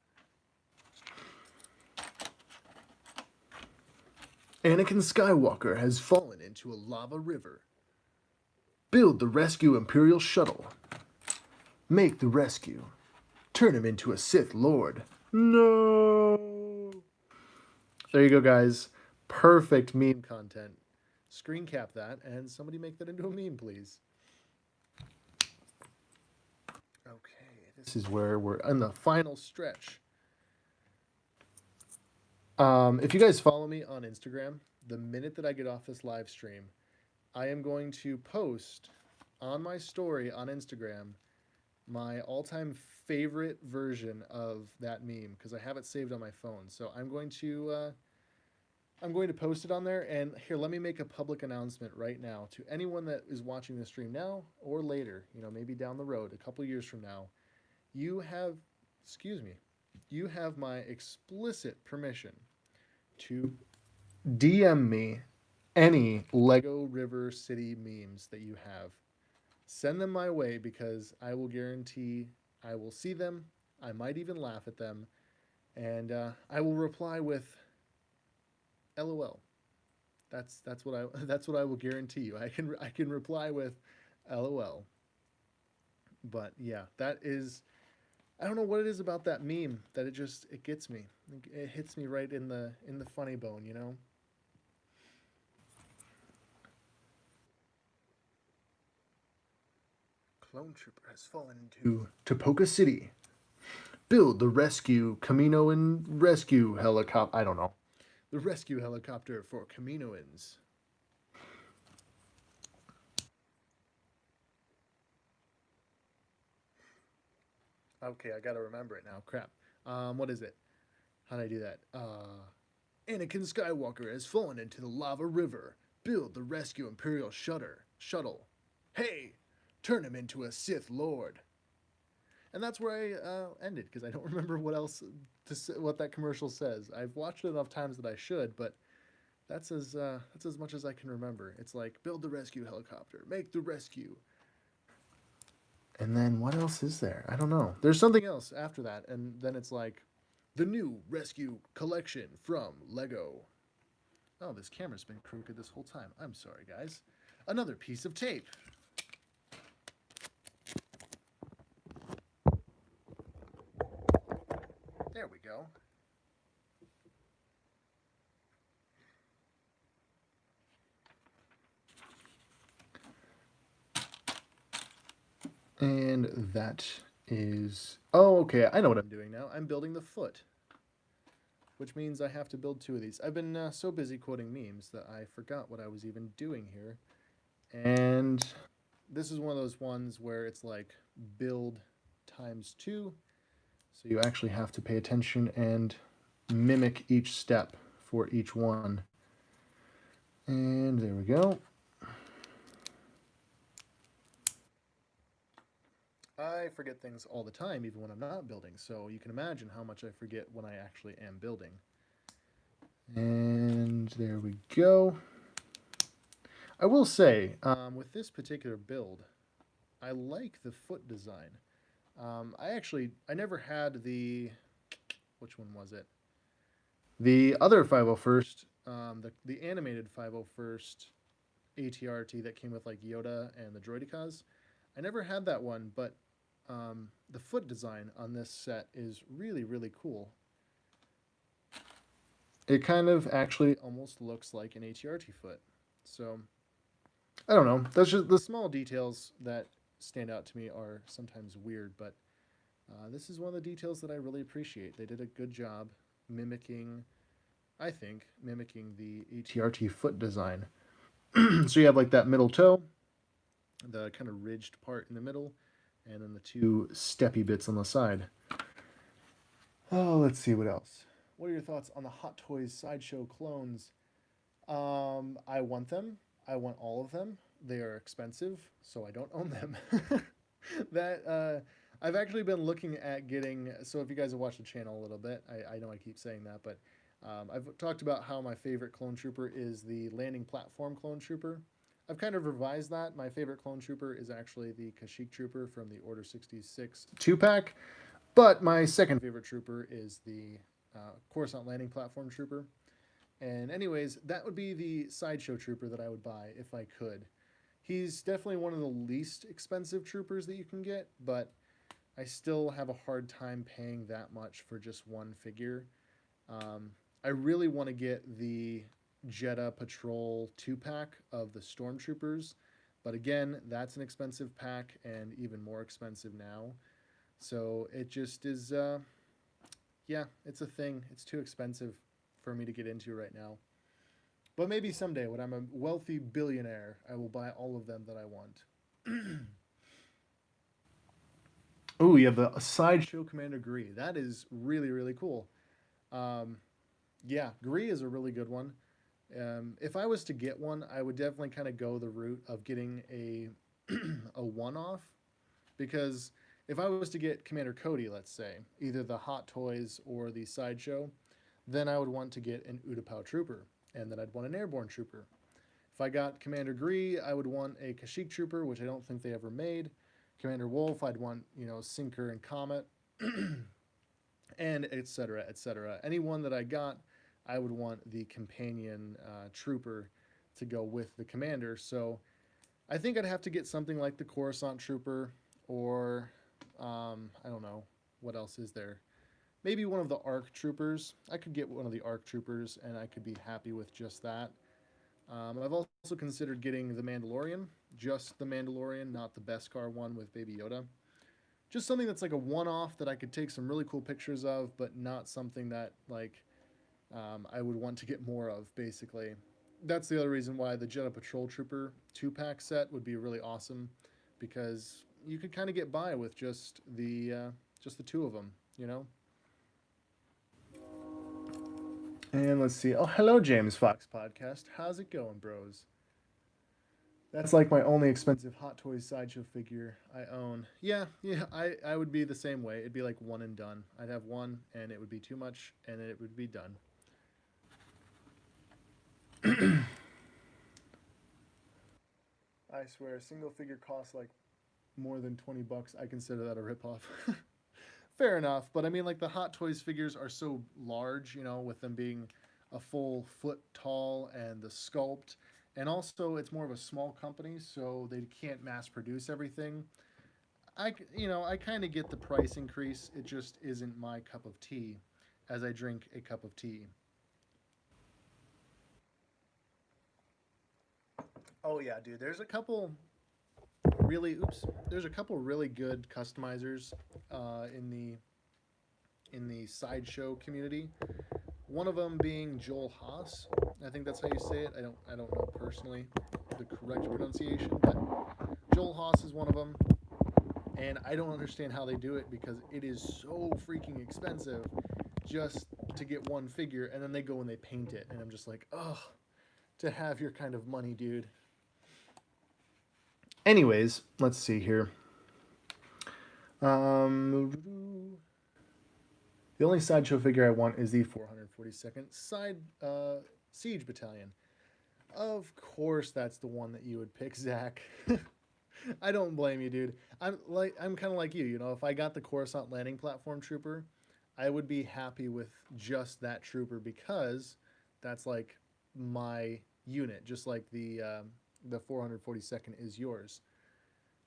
Anakin Skywalker has fallen into a lava river. Build the rescue Imperial shuttle. Make the rescue. Turn him into a Sith Lord. No. There you go, guys. Perfect meme content. Screen cap that and somebody make that into a meme, please. Okay, this is where we're in the final stretch. If you guys follow me on Instagram, the minute that I get off this live stream, I am going to post on my story on Instagram my all-time favorite version of that meme because I have it saved on my phone. So I'm going to post it on there. And here, let me make a public announcement right now to anyone that is watching the stream now or later. Maybe down the road, a couple years from now, you have my explicit permission to DM me any Lego River City memes that you have. Send them my way because I will guarantee I will see them. I might even laugh at them, and I will reply with LOL. That's what I will guarantee you. I can reply with LOL. But yeah, that is, I don't know what it is about that meme that it gets me. It hits me right in the funny bone. Clone Trooper has fallen into Topoka City. Build the rescue Camino and rescue helicopter. I don't know. The rescue helicopter for Caminoans. Okay, I gotta remember it now. Crap. What is it? How did I do that? Anakin Skywalker has fallen into the lava river. Build the rescue Imperial shuttle. Hey, turn him into a Sith Lord. And that's where I ended because I don't remember what that commercial says. I've watched it enough times that I should, but that's as much as I can remember. It's like build the rescue helicopter, make the rescue. And then what else is there? I don't know. There's something else after that, and then it's like the new rescue collection from Lego. Oh, this camera's been crooked this whole time. I'm sorry, guys. Another piece of tape. There we go. And that is... Oh, okay. I know what I'm doing now. I'm building the foot. Which means I have to build two of these. I've been so busy quoting memes that I forgot what I was even doing here. And this is one of those ones where it's like build times 2. So you actually have to pay attention and mimic each step for each one. And there we go. I forget things all the time, even when I'm not building, so you can imagine how much I forget when I actually am building. And there we go. I will say, with this particular build, I like the foot design. I never had which one was it? The other 501st, the animated 501st ATRT that came with like Yoda and the Droidicas. I never had that one, but the foot design on this set is really, really cool. It kind of actually almost looks like an ATRT foot. So, I don't know. That's just the small details that stand out to me are sometimes weird, but this is one of the details that I really appreciate. They did a good job mimicking the ATRT foot design. So you have like that middle toe, the kind of ridged part in the middle, and then the two steppy bits on the side. Oh, let's see what else. What are your thoughts on the Hot Toys Sideshow clones? I want them. I want all of them, they are expensive, so I don't own them. that I've actually been looking at getting. So if you guys have watched the channel a little bit, I know I keep saying that, but I've talked about how my favorite clone trooper is the landing platform clone trooper. I've kind of revised that. My favorite clone trooper is actually the Kashyyyk trooper from the Order 66 2-pack, but my second favorite trooper is the Coruscant landing platform trooper. And anyways, that would be the Sideshow trooper that I would buy if I could. He's definitely one of the least expensive troopers that you can get, but I still have a hard time paying that much for just one figure. I really want to get the Jeddah Patrol 2-pack of the Stormtroopers, but again, that's an expensive pack and even more expensive now. So it just is, yeah, it's a thing. It's too expensive for me to get into right now. But maybe someday when I'm a wealthy billionaire, I will buy all of them that I want. Oh, you have the Sideshow Commander Gree. That is really, really cool. Um, yeah, Gree is a really good one. If I was to get one, I would definitely kind of go the route of getting a a one-off, because if I was to get Commander Cody, let's say, either the Hot Toys or the Sideshow, then I would want to get an Utapau Trooper, and then I'd want an Airborne Trooper. If I got Commander Gree, I would want a Kashyyyk Trooper, which I don't think they ever made. Commander Wolf, I'd want, Sinker and Comet, and etc., etc. Anyone that I got, I would want the companion trooper to go with the commander. So I think I'd have to get something like the Coruscant trooper, or I don't know, what else is there? Maybe one of the ARC troopers. I could get one of the ARC troopers, and I could be happy with just that. I've also considered getting the Mandalorian, just the Mandalorian, not the Beskar one with Baby Yoda. Just something that's like a one-off that I could take some really cool pictures of, but not something that I would want to get more of, basically. That's the other reason why the Jeddah Patrol Trooper 2-pack set would be really awesome, because you could kind of get by with just the two of them, you know? And let's see. Oh, hello, James Fox Podcast. How's it going, bros? That's like my only expensive Hot Toys Sideshow figure I own. Yeah, I would be the same way. It'd be like one and done. I'd have one, and it would be too much, and it would be done. I swear, a single figure costs like more than $20. I consider that a ripoff. Fair enough, but I mean, like, the Hot Toys figures are so large, with them being a full foot tall, and the sculpt, and also it's more of a small company, so they can't mass produce everything. I kind of get the price increase. It just isn't my cup of tea, as I drink a cup of tea. Oh yeah, dude. There's a couple really good customizers in the sideshow community. One of them being Joel Haas. I think that's how you say it. I don't know personally the correct pronunciation, but Joel Haas is one of them. And I don't understand how they do it, because it is so freaking expensive just to get one figure, and then they go and they paint it, and I'm just like, oh, to have your kind of money, dude. Anyways, let's see here. The only sideshow figure I want is the 442nd Siege Battalion. Of course, that's the one that you would pick, Zach. I don't blame you, dude. I'm kind of like you. If I got the Coruscant landing platform trooper, I would be happy with just that trooper, because that's like my unit, just like the 442nd is yours.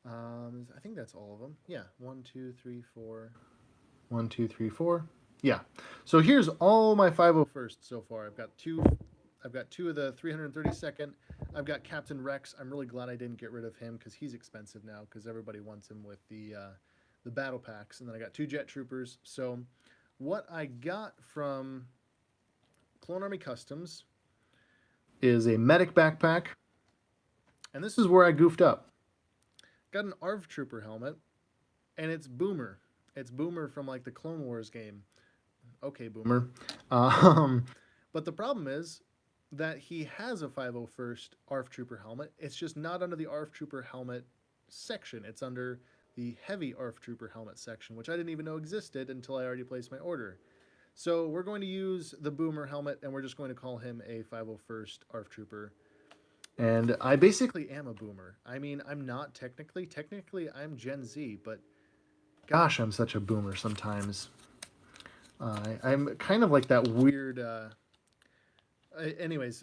I think that's all of them. Yeah, 1, 2, 3, 4. 1, 2, 3, 4. Yeah. So here's all my 501st so far. I've got two of the 332nd. I've got Captain Rex. I'm really glad I didn't get rid of him, because he's expensive now, because everybody wants him with the battle packs. And then I got 2 jet troopers. So what I got from Clone Army Customs is a medic backpack. And this is where I goofed up. Got an ARV Trooper helmet, and it's Boomer. It's Boomer from like the Clone Wars game. Okay, Boomer. But the problem is, that he has a 501st ARF Trooper helmet. It's just not under the ARF Trooper helmet section. It's under the heavy ARF Trooper helmet section, which I didn't even know existed until I already placed my order. So we're going to use the Boomer helmet, and we're just going to call him a 501st ARF Trooper. And I basically am a Boomer. I mean, I'm not technically. Technically, I'm Gen Z, but gosh, I'm such a Boomer sometimes. I'm kind of like that weird. Anyways,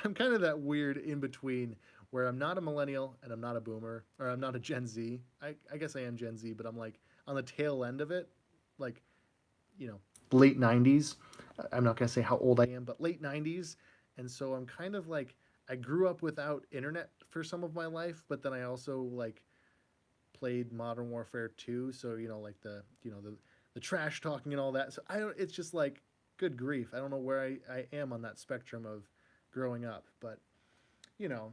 I'm kind of that weird in between where I'm not a millennial and I'm not a Boomer, or I'm not a Gen Z. I guess I am Gen Z, but I'm like on the tail end of it, like, you know, late 90s. I'm not going to say how old I am, but late 90s. And so I'm kind of like, I grew up without internet for some of my life, but then I also like played Modern Warfare 2. So, like the trash talking and all that. So I don't, it's just like, good grief. I don't know where I am on that spectrum of growing up. But, you know,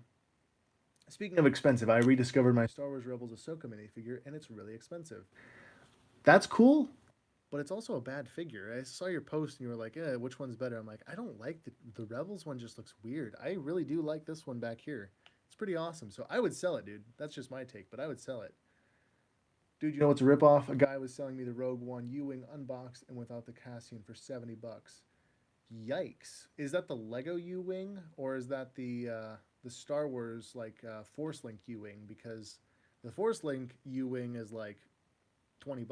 speaking of expensive, I rediscovered my Star Wars Rebels Ahsoka minifigure, and it's really expensive. That's cool, but it's also a bad figure. I saw your post and you were like, which one's better? I'm like, I don't like the Rebels one, just looks weird. I really do like this one back here. It's pretty awesome. So I would sell it, dude. That's just my take, but I would sell it. Dude, you know what's a ripoff? A guy was selling me the Rogue One U-Wing unboxed and without the Cassian for $70. Yikes! Is that the Lego U-Wing, or is that the Star Wars like Force Link U-Wing? Because the Force Link U-Wing is like $20.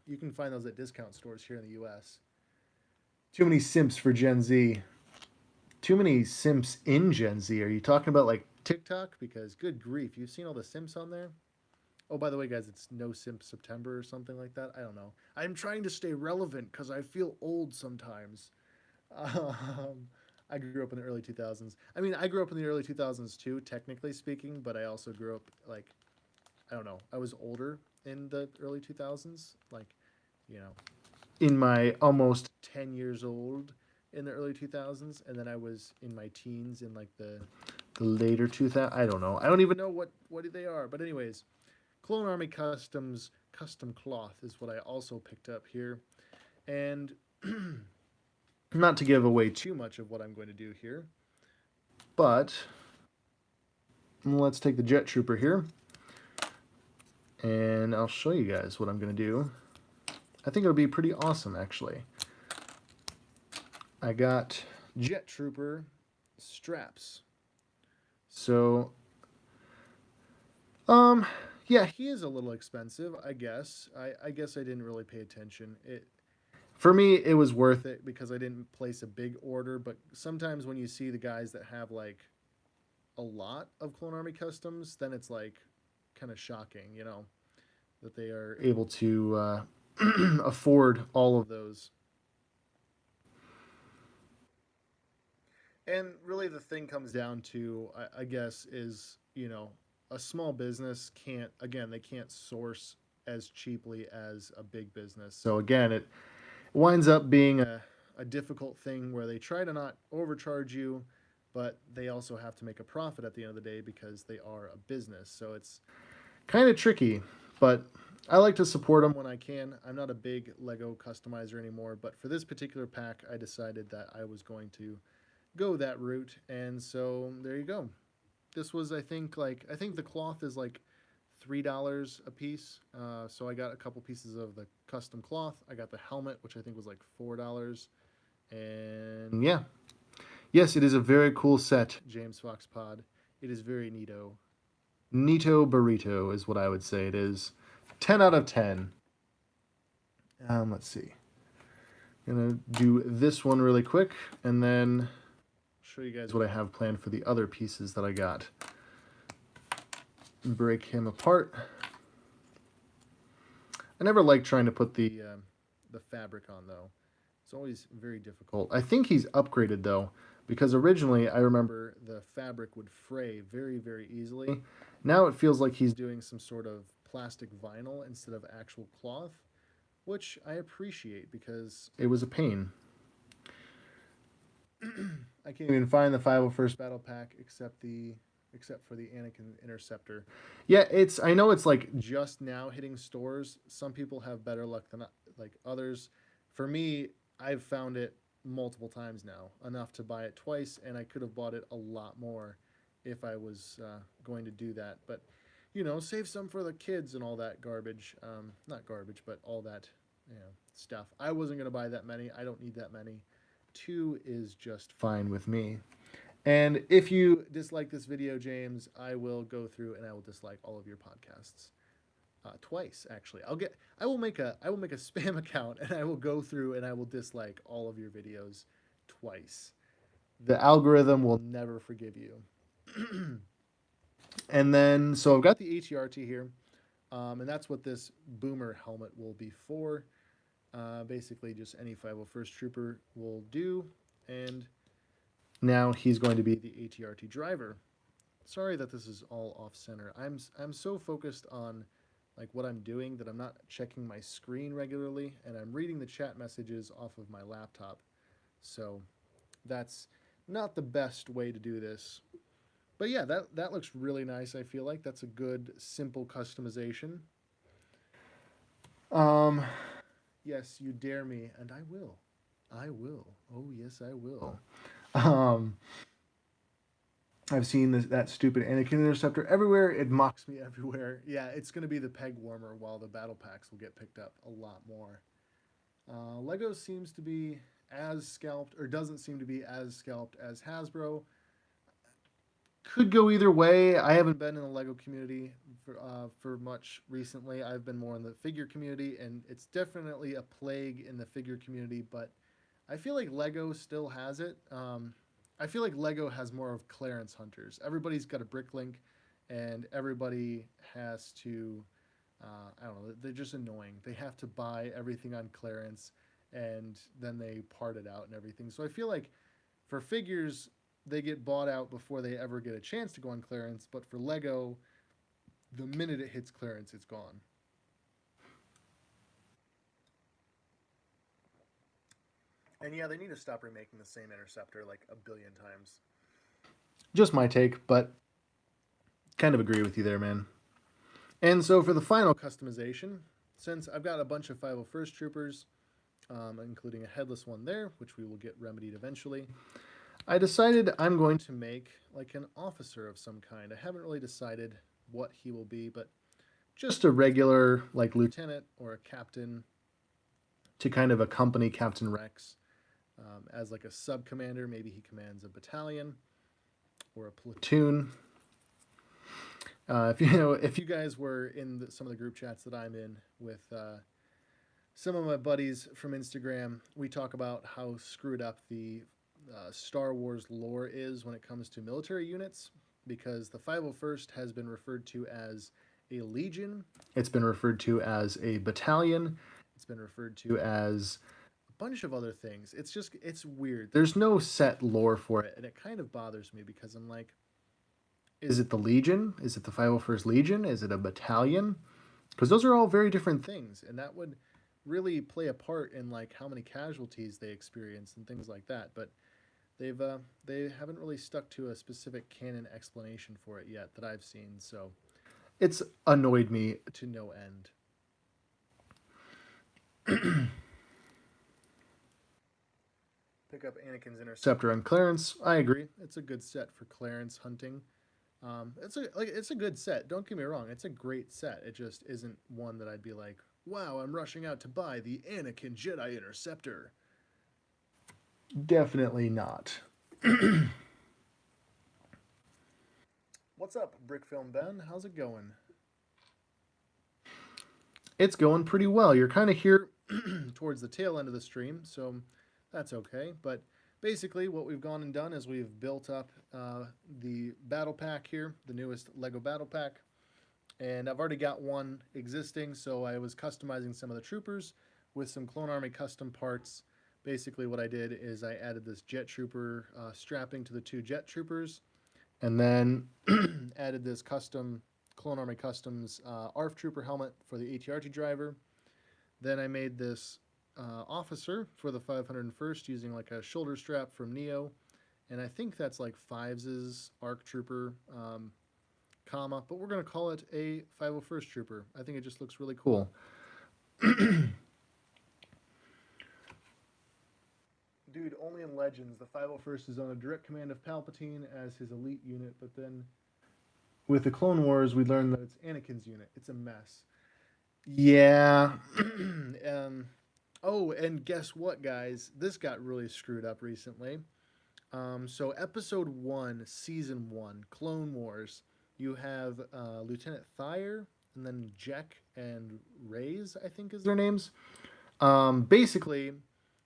You can find those at discount stores here in the U.S. Too many simps for Gen Z. Too many simps in Gen Z. Are you talking about like TikTok? Because good grief, you've seen all the simps on there. Oh, by the way, guys, it's No Simp September or something like that. I don't know. I'm trying to stay relevant because I feel old sometimes. Um, I grew up in the early 2000s. I mean, I grew up in the early 2000s too, technically speaking, but I also grew up like, I don't know, I was older in the early 2000s. Like, you know, in my almost 10 years old in the early 2000s. And then I was in my teens in like the later 2000s. I don't know. I don't even know what they are. But, anyways. Clone Army Customs custom cloth is what I also picked up here. And not to give away too much of what I'm going to do here, but let's take the Jet Trooper here. And I'll show you guys what I'm going to do. I think it'll be pretty awesome, actually. I got Jet Trooper straps. So, yeah, he is a little expensive, I guess. I guess I didn't really pay attention. For me, it was worth it because I didn't place a big order. But sometimes when you see the guys that have like a lot of Clone Army customs, then it's like kind of shocking, that they are able to afford all of those. And really, the thing comes down to, I guess, is a small business can't, again, they can't source as cheaply as a big business. So again, it winds up being a difficult thing where they try to not overcharge you, but they also have to make a profit at the end of the day because they are a business. So it's kind of tricky, but I like to support them when I can. I'm not a big Lego customizer anymore, but for this particular pack, I decided that I was going to go that route, and so there you go. This was, I think the cloth is like $3 a piece. So I got a couple pieces of the custom cloth. I got the helmet, which I think was like $4. And yeah, yes, it is a very cool set, James Fox Pod. It is very neato. Neato burrito is what I would say it is. 10 out of 10. Let's see. I'm gonna do this one really quick, and then show you guys what I have planned for the other pieces that I got. Break him apart. I never like trying to put the fabric on, though. It's always very difficult. I think he's upgraded, though, because originally I remember the fabric would fray very, very easily. Now it feels like he's doing some sort of plastic vinyl instead of actual cloth, which I appreciate because it was a pain. I can't even find the 501st Battle Pack except for the Anakin Interceptor. Yeah, I know it's like just now hitting stores. Some people have better luck than like others. For me, I've found it multiple times now, enough to buy it twice, and I could have bought it a lot more if I was going to do that. But save some for the kids and all that garbage. Not garbage, but all that stuff. I wasn't going to buy that many. I don't need that many. Two is just fine with me. And if you dislike this video, James, I will go through and I will dislike all of your podcasts. Twice, actually. I will make a spam account and I will go through and I will dislike all of your videos twice. The algorithm will never forgive you. And then, so I've got the ATRT here, and that's what this boomer helmet will be for. Basically, just any 501st Trooper will do. And now he's going to be the ATRT driver. Sorry that this is all off center. I'm so focused on like what I'm doing that I'm not checking my screen regularly, and I'm reading the chat messages off of my laptop. So that's not the best way to do this. But yeah, that looks really nice. I feel like that's a good, simple customization. Yes, you dare me, and I will. I will. Oh yes, I will. Um, I've seen that stupid Anakin Interceptor everywhere. It mocks me everywhere. Yeah, it's going to be the peg warmer, while the battle packs will get picked up a lot more. Lego seems to be as scalped, or doesn't seem to be as scalped as Hasbro. Could go either way. I haven't been in the Lego community for much recently. I've been more in the figure community, and it's definitely a plague in the figure community. But I feel like Lego still has it. I feel like Lego has more of clearance hunters. Everybody's got a Bricklink, and everybody has to. I don't know. They're just annoying. They have to buy everything on clearance, and then they part it out and everything. So I feel like for figures, they get bought out before they ever get a chance to go on clearance. But for Lego, the minute it hits clearance, it's gone. And yeah, they need to stop remaking the same Interceptor like a billion times. Just my take, but kind of agree with you there, man. And so for the final customization, since I've got a bunch of 501st Troopers, including a headless one there, which we will get remedied eventually, I decided I'm going to make like an officer of some kind. I haven't really decided what he will be, but just a regular like lieutenant or a captain to kind of accompany Captain Rex as like a sub commander. Maybe he commands a battalion or a platoon. If you guys were in some of the group chats that I'm in with some of my buddies from Instagram, we talk about how screwed up the Star Wars lore is when it comes to military units, because the 501st has been referred to as a legion, it's been referred to as a battalion, it's been referred to as a bunch of other things. It's weird. There's no set lore for it, and it kind of bothers me because I'm like, is it the Legion? Is it the 501st Legion? Is it a battalion? Because those are all very different things, and that would really play a part in like how many casualties they experience and things like that. But they haven't really stuck to a specific canon explanation for it yet that I've seen. So it's annoyed me to no end. Pick up Anakin's Interceptor on clearance. I agree. It's a good set for clearance hunting. It's a good set. Don't get me wrong. It's a great set. It just isn't one that I'd be like, wow, I'm rushing out to buy the Anakin Jedi Interceptor. Definitely not. What's up, Brickfilm Ben? How's it going? It's going pretty well. You're kind of here towards the tail end of the stream, so that's okay. But basically, what we've gone and done is we've built up the battle pack here, the newest Lego battle pack. And I've already got one existing, so I was customizing some of the troopers with some Clone Army custom parts. Basically, what I did is I added this jet trooper strapping to the two jet troopers, and then added this custom Clone Army Customs ARF trooper helmet for the ATRT driver. Then I made this officer for the 501st using like a shoulder strap from Neo, and I think that's like Fives' ARC trooper comma, but we're going to call it a 501st trooper. I think it just looks really cool. Do Dude, only in Legends, the 501st is on a direct command of Palpatine as his elite unit, but then with the Clone Wars, we learned that it's Anakin's unit. It's a mess. Yeah. Oh, and guess what, guys? This got really screwed up recently. So Episode 1, Season 1, Clone Wars, you have Lieutenant Thayer, and then Jack and Reyes, I think is their names. Basically,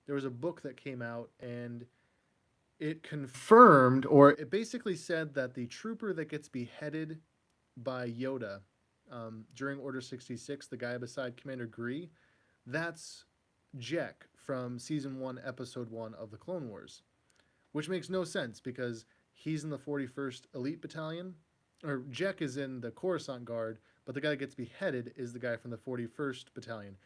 there was a book that came out, and it confirmed, or it basically said that the trooper that gets beheaded by Yoda during Order 66, the guy beside Commander Gree, that's Jack from Season 1, Episode 1 of the Clone Wars, which makes no sense because he's in the 41st Elite Battalion, or Jack is in the Coruscant Guard, but the guy that gets beheaded is the guy from the 41st Battalion.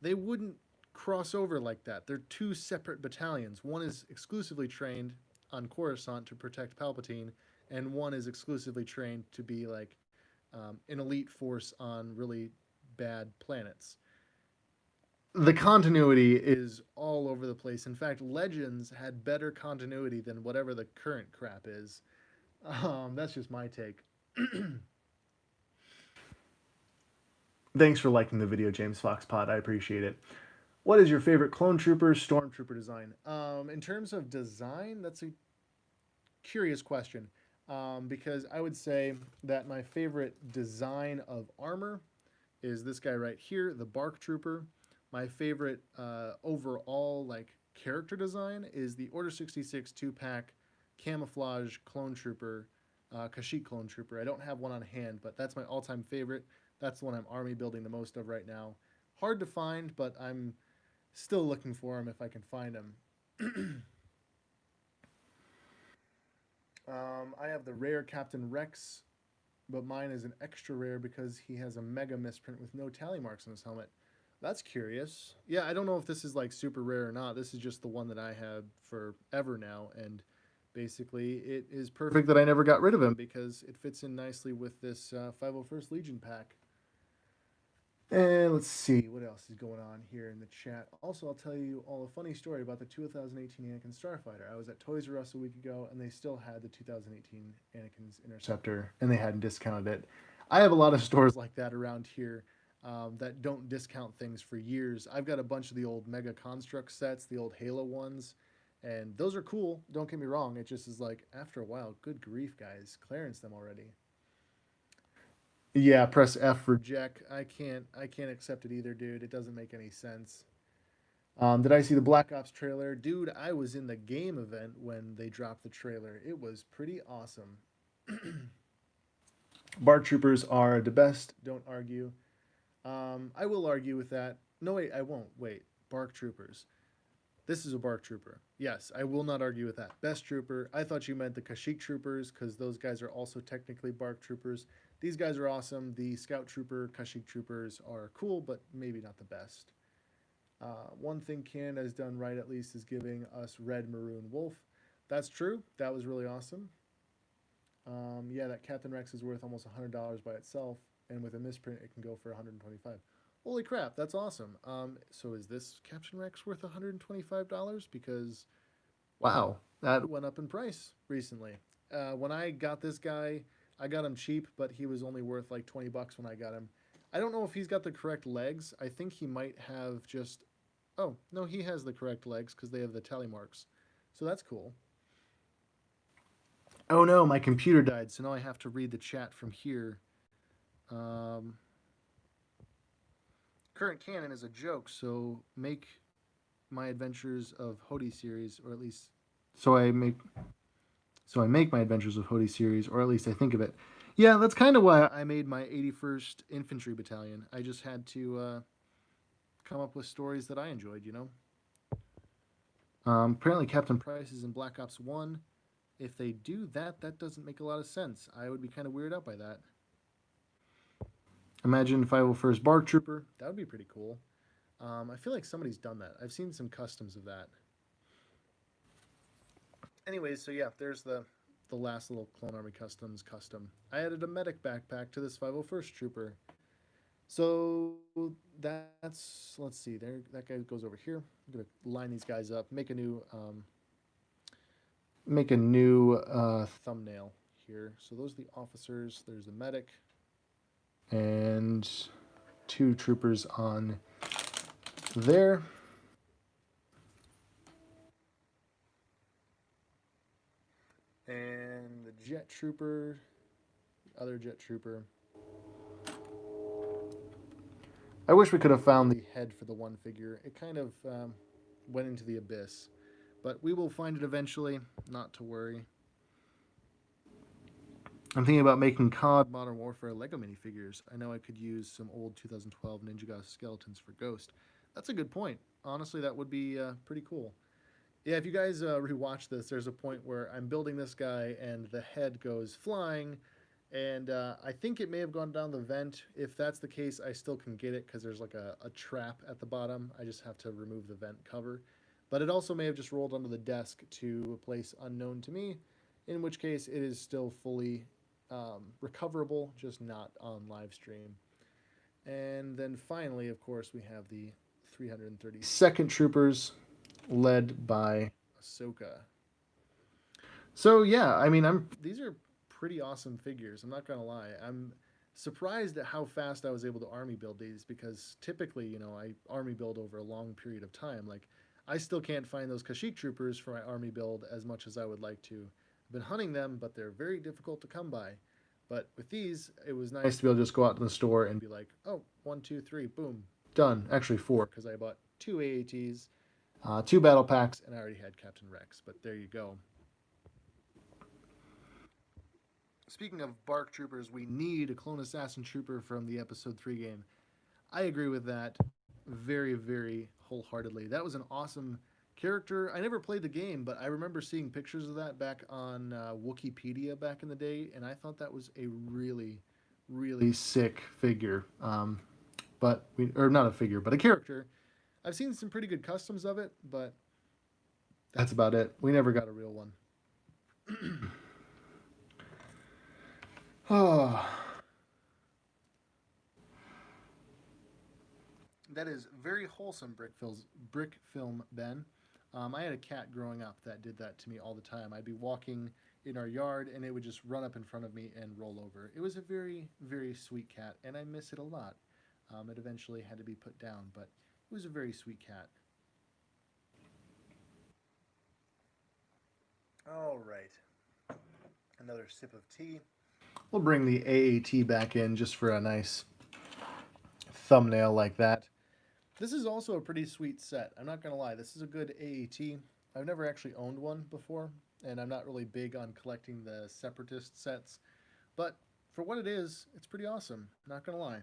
They wouldn't cross over like that. They're two separate battalions. One is exclusively trained on Coruscant to protect Palpatine, and one is exclusively trained to be like an elite force on really bad planets. The continuity is all over the place. In fact, Legends had better continuity than whatever the current crap is. That's just my take. Thanks for liking the video, James Foxpod. I appreciate it. What is your favorite clone trooper, stormtrooper design? In terms of design, that's a curious question. Because I would say that my favorite design of armor is this guy right here, the Bark Trooper. My favorite overall like character design is the Order 66 2-pack camouflage clone trooper, Kashyyyk clone trooper. I don't have one on hand, but that's my all-time favorite. That's the one I'm army building the most of right now. Hard to find, but I'm still looking for him if I can find him. I have the rare Captain Rex, but mine is an extra rare because he has a mega misprint with no tally marks on his helmet. That's curious. Yeah, I don't know if this is like super rare or not. This is just the one that I had forever now, and basically it is perfect that I never got rid of him because it fits in nicely with this 501st Legion pack. And let's see what else is going on here in the chat. Also, I'll tell you all a funny story about the 2018 Anakin Starfighter. I was at Toys R Us a week ago, and they still had the 2018 Anakin's Interceptor, and they hadn't discounted it. I have a lot of stores like that around here that don't discount things for years. I've got a bunch of the old Mega Construct sets, the old Halo ones, and those are cool. Don't get me wrong. It just is like, after a while, good grief, guys, clearance them already. Yeah, press F for Jack. I can't accept it either, dude. It doesn't make any sense. Did I see the Black Ops trailer? Dude, I was in the game event when they dropped the trailer. It was pretty awesome. BART troopers are the best. Don't argue. I will argue with that. No, wait, I won't. Wait. BARC troopers. This is a BARC trooper. Yes, I will not argue with that. Best trooper. I thought you meant the Kashyyyk troopers because those guys are also technically BARC troopers. These guys are awesome. The Scout Trooper, Kashyyyk Troopers are cool, but maybe not the best. One thing Canada has done right, at least, is giving us Red Maroon Wolf. That's true. That was really awesome. Yeah, that Captain Rex is worth almost $100 by itself, and with a misprint, it can go for $125. Holy crap, that's awesome. So is this Captain Rex worth $125? Because, wow, that went up in price recently. When I got this guy, I got him cheap, but he was only worth like $20 when I got him. I don't know if he's got the correct legs. I think he might have just... Oh, no, he has the correct legs because they have the tally marks. So that's cool. Oh no, my computer died, so now I have to read the chat from here. Current canon is a joke, so make my Adventures of Hody series, or at least... So I make my Adventures of Hody series, or at least I think of it. Yeah, that's kind of why I made my 81st Infantry Battalion. I just had to come up with stories that I enjoyed, you know? Apparently Captain Price is in Black Ops 1. If they do that, that doesn't make a lot of sense. I would be kind of weirded out by that. Imagine 501st BARC Trooper. That would be pretty cool. I feel like somebody's done that. I've seen some customs of that. Anyways, so yeah, there's the last little Clone Army Customs custom. I added a medic backpack to this 501st Trooper. So that's, let's see, there, that guy goes over here. I'm gonna line these guys up, make a new thumbnail here. So those are the officers. There's a medic and two troopers on there. And the jet trooper, the other jet trooper. I wish we could have found the head for the one figure. It kind of went into the abyss. But we will find it eventually, not to worry. I'm thinking about making COD Modern Warfare Lego minifigures. I know I could use some old 2012 Ninja Gaiden skeletons for Ghost. That's a good point. Honestly, that would be pretty cool. Yeah, if you guys rewatch this, there's a point where I'm building this guy and the head goes flying, and I think it may have gone down the vent. If that's the case, I still can get it because there's like a trap at the bottom. I just have to remove the vent cover. But it also may have just rolled onto the desk to a place unknown to me, in which case it is still fully recoverable, just not on live stream. And then finally, of course, we have the 332nd Troopers, led by Ahsoka. So yeah, I mean, these are pretty awesome figures. I'm not gonna lie. I'm surprised at how fast I was able to army build these because typically, I army build over a long period of time. Like, I still can't find those Kashyyyk troopers for my army build as much as I would like to. I've been hunting them, but they're very difficult to come by. But with these, it was nice to be able to just go out to the store and be like, oh, one, two, three, boom, done. Actually, four, because I bought two AATs, two battle packs, and I already had Captain Rex. But there you go. Speaking of Bark Troopers, we need a Clone Assassin Trooper from the Episode 3 game. I agree with that very, very wholeheartedly. That was an awesome character. I never played the game, but I remember seeing pictures of that back on Wikipedia back in the day, and I thought that was a really, really sick figure. Or not a figure, but a character. I've seen some pretty good customs of it, but that's about it. We never got a real one. Oh, that is very wholesome, brick film, Ben. I had a cat growing up that did that to me all the time. I'd be walking in our yard and it would just run up in front of me and roll over. It was a very, very sweet cat, and I miss it a lot. It eventually had to be put down, but it was a very sweet cat. All right, another sip of tea. We'll bring the AAT back in just for a nice thumbnail like that. This is also a pretty sweet set. I'm not going to lie. This is a good AAT. I've never actually owned one before, and I'm not really big on collecting the Separatist sets. But for what it is, it's pretty awesome. Not going to lie.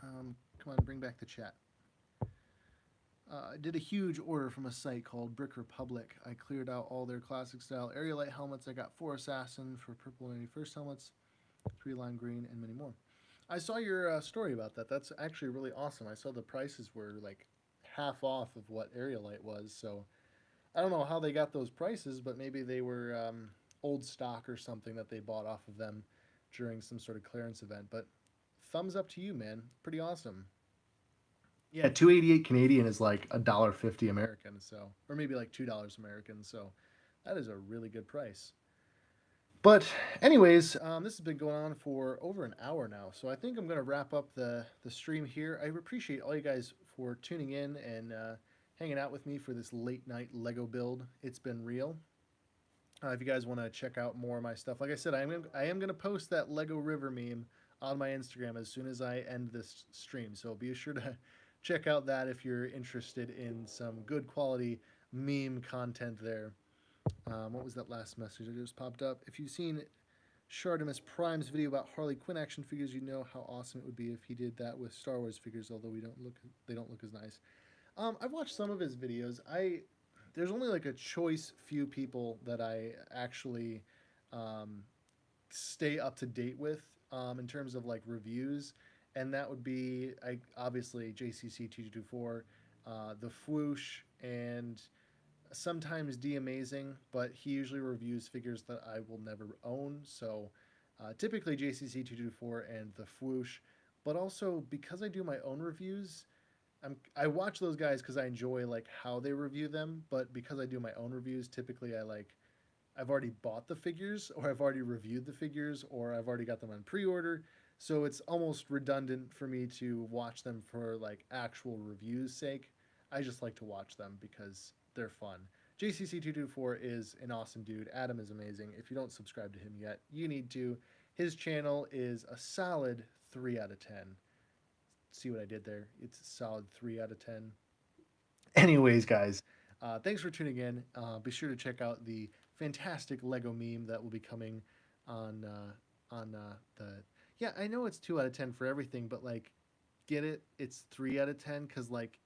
Come on, bring back the chat. I did a huge order from a site called Brick Republic. I cleared out all their classic style Aerialite helmets. I got 4 Assassin for purple 91st helmets, 3 lime green, and many more. I saw your story about that. That's actually really awesome. I saw the prices were like half off of what Aerialite was. So I don't know how they got those prices, but maybe they were old stock or something that they bought off of them during some sort of clearance event. But thumbs up to you, man. Pretty awesome. Yeah, 288 Canadian is like $1.50 American, so, or maybe like $2 American. So that is a really good price. But anyways, this has been going on for over an hour now, so I think I'm going to wrap up the stream here. I appreciate all you guys for tuning in and hanging out with me for this late night Lego build. It's been real. If you guys want to check out more of my stuff, like I said, I am going to post that Lego River meme on my Instagram as soon as I end this stream. So be sure to check out that if you're interested in some good quality meme content there. What was that last message that just popped up? If you've seen Shardimus Prime's video about Harley Quinn action figures, you know how awesome it would be if he did that with Star Wars figures. Although they don't look as nice. I've watched some of his videos. There's only like a choice few people that I actually stay up to date with in terms of like reviews, and that would be obviously JCC2224, the Fwoosh, and sometimes D Amazing, but he usually reviews figures that I will never own. So typically JCC224 and the Fwoosh. but also because I do my own reviews, I watch those guys because I enjoy like how they review them. But because I do my own reviews, typically I've already bought the figures, or I've already reviewed the figures, or I've already got them on pre-order. So it's almost redundant for me to watch them for like actual reviews sake. I just like to watch them because they're fun. JCC224 is an awesome dude. Adam is amazing. If you don't subscribe to him yet, you need to. His channel is a solid 3 out of 10. See what I did there? It's a solid 3 out of 10. Anyways, guys, thanks for tuning in. Be sure to check out the fantastic Lego meme that will be coming on the. Yeah, I know it's 2 out of 10 for everything, but like, get it? It's 3 out of 10 because like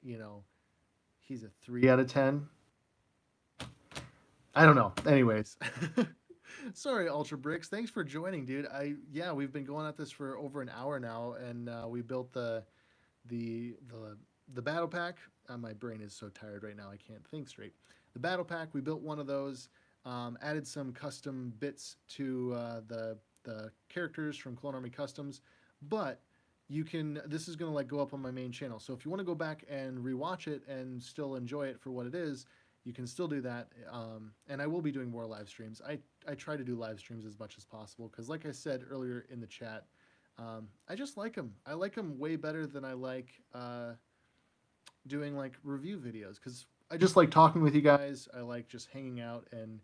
he's a 3 out of 10. I don't know. Anyways. Sorry, Ultra Bricks. Thanks for joining, dude. We've been going at this for over an hour now, and we built the the the battle pack. My brain is so tired right now I can't think straight. The battle pack. We built one of those. Added some custom bits to the characters from Clone Army Customs, but you can. This is gonna like go up on my main channel. So if you want to go back and rewatch it and still enjoy it for what it is, you can still do that. And I will be doing more live streams. I try to do live streams as much as possible because, like I said earlier in the chat, I just like them. I like them way better than I like doing like review videos because I just like talking with you guys. I like just hanging out and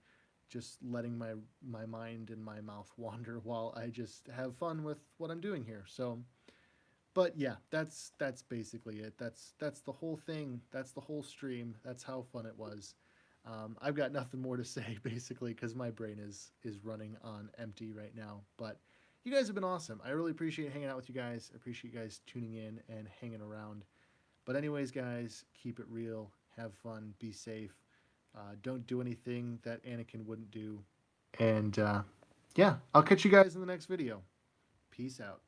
just letting my mind and my mouth wander while I just have fun with what I'm doing here. So, but yeah, that's basically it. That's the whole thing. That's the whole stream. That's how fun it was. I've got nothing more to say basically because my brain is running on empty right now. But you guys have been awesome. I really appreciate hanging out with you guys. I appreciate you guys tuning in and hanging around. But anyways, guys, keep it real. Have fun. Be safe. Don't do anything that Anakin wouldn't do. And yeah, I'll catch you guys in the next video. Peace out.